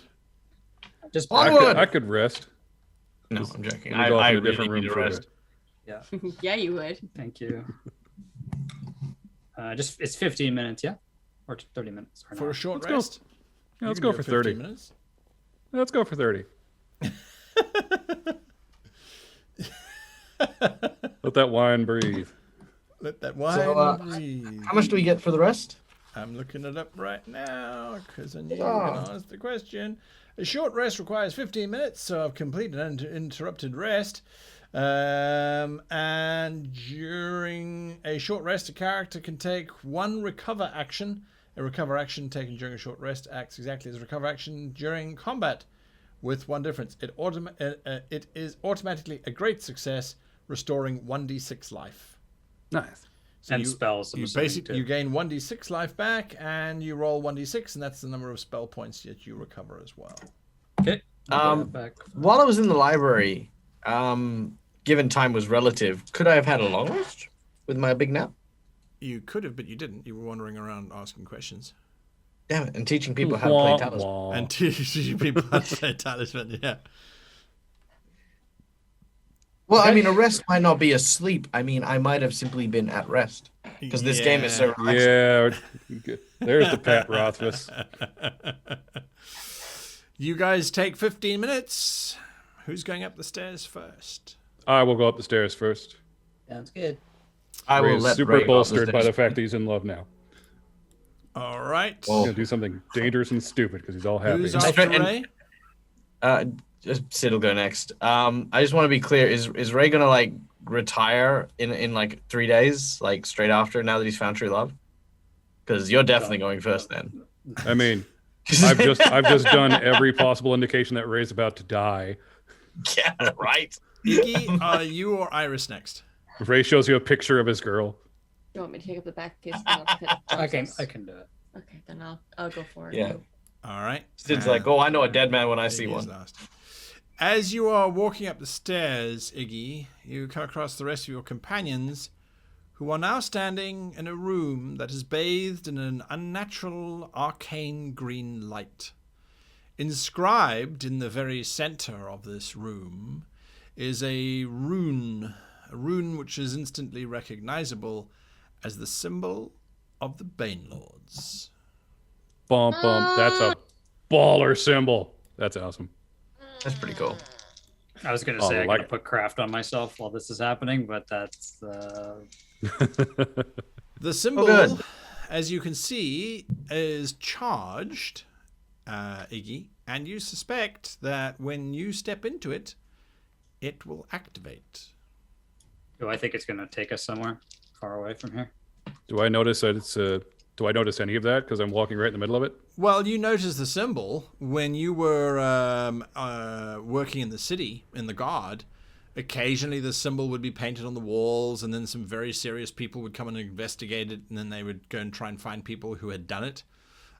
just Onward! could rest. No, I'm joking. We go off I in a really different room need a for a rest. bit. Yeah, you would. Thank you. Just it's 15 minutes, yeah, or 30 minutes. Or For a not. short Let's go. rest. Yeah, let's You go can for do 30. 15 minutes. Let's go for 30. Let that wine breathe. Let that wine So, breathe. How much do we get for the rest? I'm looking it up right now because I knew you Ah. were going to ask the question. A short rest requires 15 minutes, so I've completed an uninterrupted rest. And during a short rest, a character can take one recover action. A recover action taken during a short rest acts exactly as a recover action during combat, with one difference. It is automatically a great success, restoring 1d6 life. Nice. So And spells. I'm You assuming, basically too. you gain 1d6 life back, and you roll 1d6, and that's the number of spell points that you recover as well. Okay. While I was in the library, given time was relative, could I have had a long rest with my big nap? You could have, but you didn't. You were wandering around asking questions Damn it, and teaching people how to play Wah, Talisman. wah. and teaching people how to play Talisman. Yeah. Well, I mean, a rest might not be a sleep. I mean, I might have simply been at rest. because this game is so relaxing. Yeah, there's the Pat Rothfuss. You guys take 15 minutes. Who's going up the stairs first? I will go up the stairs first. Sounds good. I Ray will is let super Ray go up the bolstered by stairs. the fact that he's in love now. All right. He's gonna do something dangerous and stupid because he's all happy. Who's after And- Ray? Sid will go next. I just want to be clear: is Ray gonna like retire in like 3 days, like straight after, now that he's found true love? Because you're definitely going first then. I mean, I've just done every possible indication that Ray's about to die. Yeah, right. Iggy, are you or Iris next? Ray shows you a picture of his girl. You want me to take up the back case? I can do it. Okay, then I'll go for it. Yeah. All right. Sid's like, oh, I know a dead man when I see Iggy's one. last. As you are walking up the stairs, Iggy, you come across the rest of your companions who are now standing in a room that is bathed in an unnatural arcane green light. Inscribed in the very center of this room is a rune which is instantly recognizable as the symbol of the Banelords. Bump, bump. That's a baller symbol. That's awesome. That's pretty cool. I was gonna Oh, say I'm like gonna it. put craft on myself while this is happening, but that's The symbol, good. as you can see, is charged, Iggy, and you suspect that when you step into it, it will activate. do I think it's gonna take us somewhere far away from here? Do I notice that it's do I notice any of that because I'm walking right in the middle of it? Well, you noticed the symbol when you were working in the city, in the guard. Occasionally the symbol would be painted on the walls, and then some very serious people would come and investigate it, and then they would go and try and find people who had done it.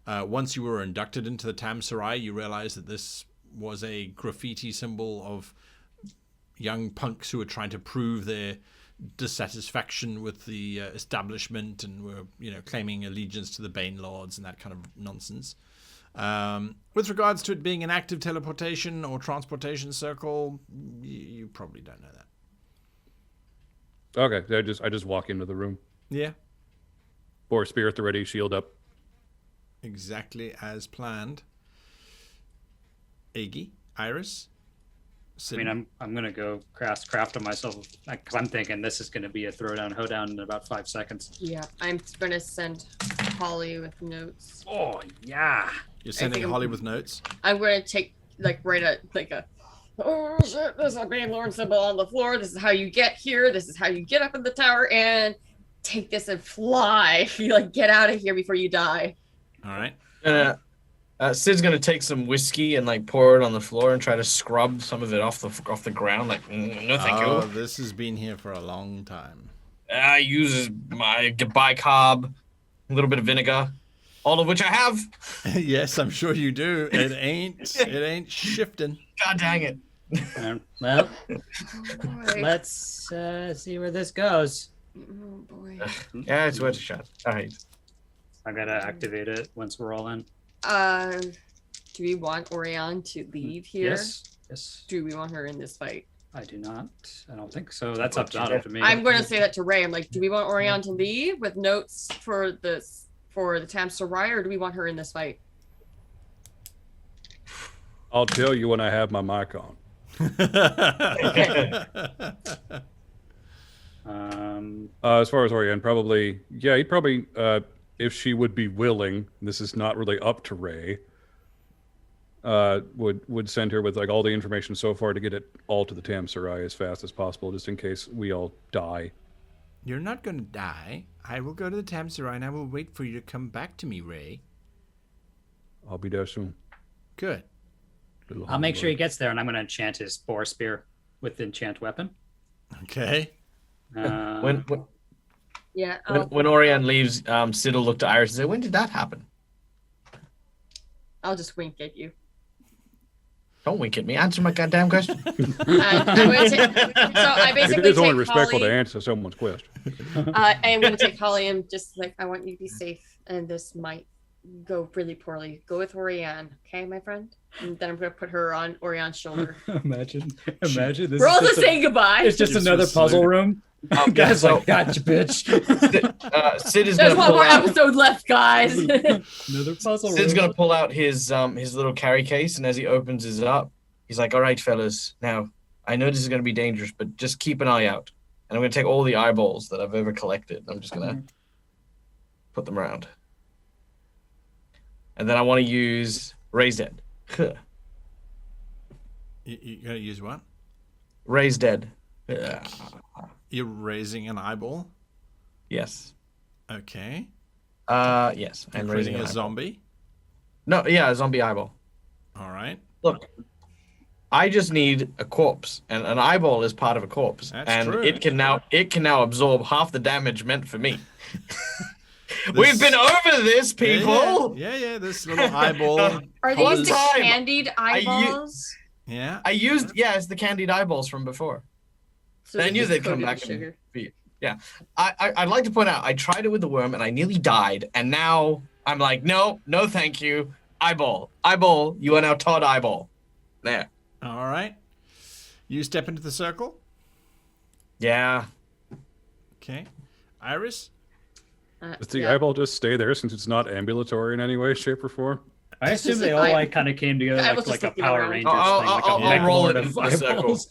Once you were inducted into the Tam Sarai, you realized that this was a graffiti symbol of young punks who were trying to prove their dissatisfaction with the establishment and were, claiming allegiance to the Bane Lords and that kind of nonsense. With regards to it being an active teleportation or transportation circle, you probably don't know that. Okay, I just walk into the room. Yeah, Boar spear at the ready, shield up. exactly as planned. Iggy, Iris, I mean, I'm gonna go craft on myself because I'm thinking this is gonna be a throwdown, hoedown in about 5 seconds. Yeah, I'm gonna send Holly with notes. Oh yeah. You're sending think Holly with notes. I'm gonna take write a oh shit, there's a Banelord symbol on the floor. This is how you get here. This is how you get up in the tower, and take this and fly. You get out of here before you die. All right. Sid's gonna take some whiskey and pour it on the floor and try to scrub some of it off the ground. No, thank Oh, you. this has been here for a long time. I use my bicarb, a little bit of vinegar, all of which I have. Yes, I'm sure you do. It ain't shifting. God dang it. Well, Oh, boy. let's see where this goes. Oh boy. Yeah, it's worth a shot. All right. I gotta activate it once we're all in. Do we want Orion to leave here? Yes. Do we want her in this fight? I do not. I don't think so. That's up to me. I'm going to say that to Ray. I'm like, do we want Orion to leave with notes for the Tam Sarai, or do we want her in this fight? I'll tell you when I have my mic on. As far as Orion, probably, yeah, he'd probably, if she would be willing, this is not really up to Ray, would send her with all the information so far to get it all to the Tam Sarai as fast as possible, just in case we all die. You're not going to die. I will go to the Tam Sarai and I will wait for you to come back to me, Ray. I'll be there soon. Good. I'll make sure he Hummingbird. gets there, And I'm gonna enchant his boar spear with enchant weapon. Okay. When Yeah. when Orion leaves, Sid will look to Iris and say, "When did that happen?" I'll just wink at you. Don't wink at me. Answer my goddamn question. I'm going to I It basically is only take respectful Holly. to answer someone's question. I am going to take Holly and just I want you to be safe, and this might go really poorly. Go with Orion, okay, my friend? And then I'm going to put her on Orion's shoulder. Imagine this. We're all just saying goodbye. It's just Just another a puzzle salute. room. Guys, so like, gotcha, bitch. Sid is There's gonna one pull more out. episode left, guys. Another puzzle. Sid's gonna pull out his little carry case, and as he opens it up, he's like, "All right, fellas, now I know this is gonna be dangerous, but just keep an eye out." And I'm gonna take all the eyeballs that I've ever collected. I'm just gonna put them around, and then I want to use Raise Dead. You're gonna use what? Raise Dead. You're raising an eyeball. Yes. Okay. Yes. You're I'm creating raising a an eyeball. zombie. No, yeah, a zombie eyeball. All right. Look, I just need a corpse, and an eyeball is part of a corpse, That's and true. it can now absorb half the damage meant for me. We've been over this, people. Yeah. This little eyeball. Are One these the time, candied eyeballs? Yeah. I used it's the candied eyeballs from before. So I knew just they'd come coated back with and sugar. be yeah. I'd like to point out I tried it with the worm and I nearly died, and now I'm like, no, thank you. Eyeball, you are now Todd Eyeball. There. All right. You step into the circle. Yeah. Okay. Iris. Does the Yeah. eyeball just stay there since it's not ambulatory in any way, shape, or form? I assume they all like kind of came together I was like just a looking Power around. Rangers I'll- thing, like I'll- a I'll mech roll lord it of into the circle. eyeballs.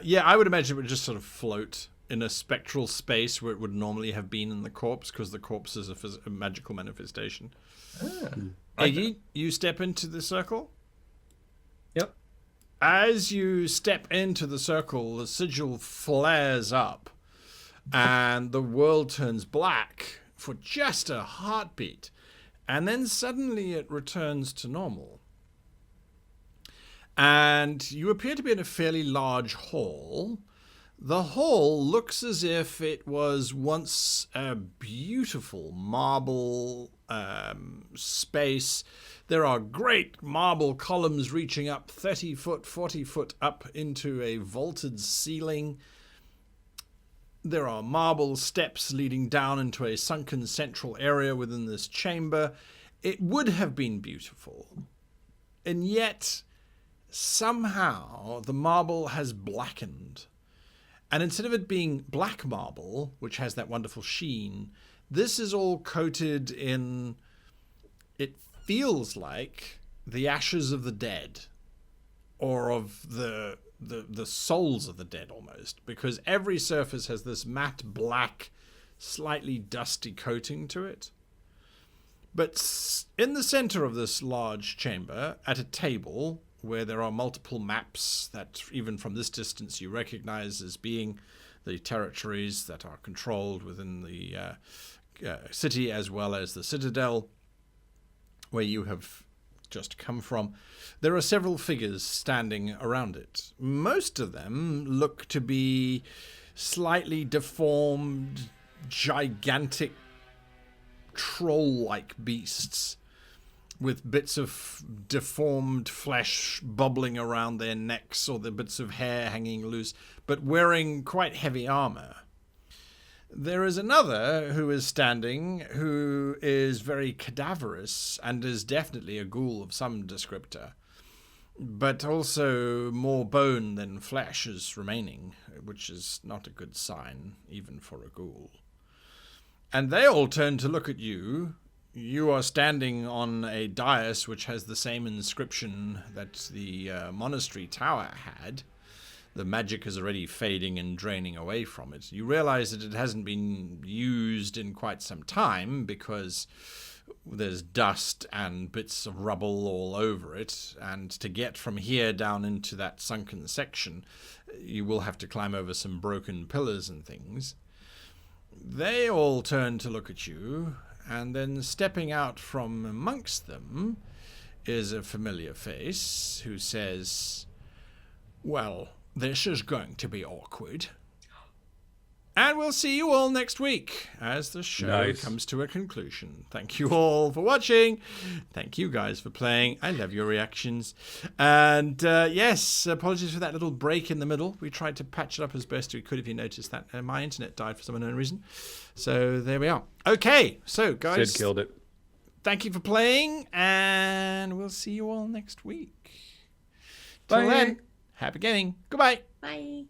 Yeah, I would imagine it would just sort of float in a spectral space where it would normally have been in the corpse, because the corpse is a magical manifestation. Iggy, you step into the circle. Yep. As you step into the circle, the sigil flares up, and the world turns black for just a heartbeat, and then suddenly it returns to normal. And you appear to be in a fairly large hall. The hall looks as if it was once a beautiful marble space. There are great marble columns reaching up 30 foot, 40 foot up into a vaulted ceiling. There are marble steps leading down into a sunken central area within this chamber. It would have been beautiful. And yet, somehow, the marble has blackened. And instead of it being black marble, which has that wonderful sheen, this is all coated in, it feels like, the ashes of the dead, or of the souls of the dead almost, because every surface has this matte black, slightly dusty coating to it. But in the center of this large chamber, at a table where there are multiple maps that even from this distance you recognize as being the territories that are controlled within the city, as well as the citadel where you have just come from, there are several figures standing around it. Most of them look to be slightly deformed, gigantic troll-like beasts with bits of deformed flesh bubbling around their necks, or the bits of hair hanging loose, but wearing quite heavy armor. There is another who is standing, who is very cadaverous and is definitely a ghoul of some descriptor, but also more bone than flesh is remaining, which is not a good sign, even for a ghoul. And they all turn to look at you. You are standing on a dais which has the same inscription that the monastery tower had. The magic is already fading and draining away from it. You realize that it hasn't been used in quite some time because there's dust and bits of rubble all over it. And to get from here down into that sunken section, you will have to climb over some broken pillars and things. They all turn to look at you, and then stepping out from amongst them is a familiar face who says, "Well, this is going to be awkward. And we'll see you all next week as the show comes to a conclusion. Thank you all for watching. Thank you guys for playing. I love your reactions. And yes, apologies for that little break in the middle. We tried to patch it up as best we could, if you noticed that. My internet died for some unknown reason. So there we are. Okay, so guys. Sid killed it. Thank you for playing, and we'll see you all next week. Bye. Till then, happy gaming. Goodbye. Bye.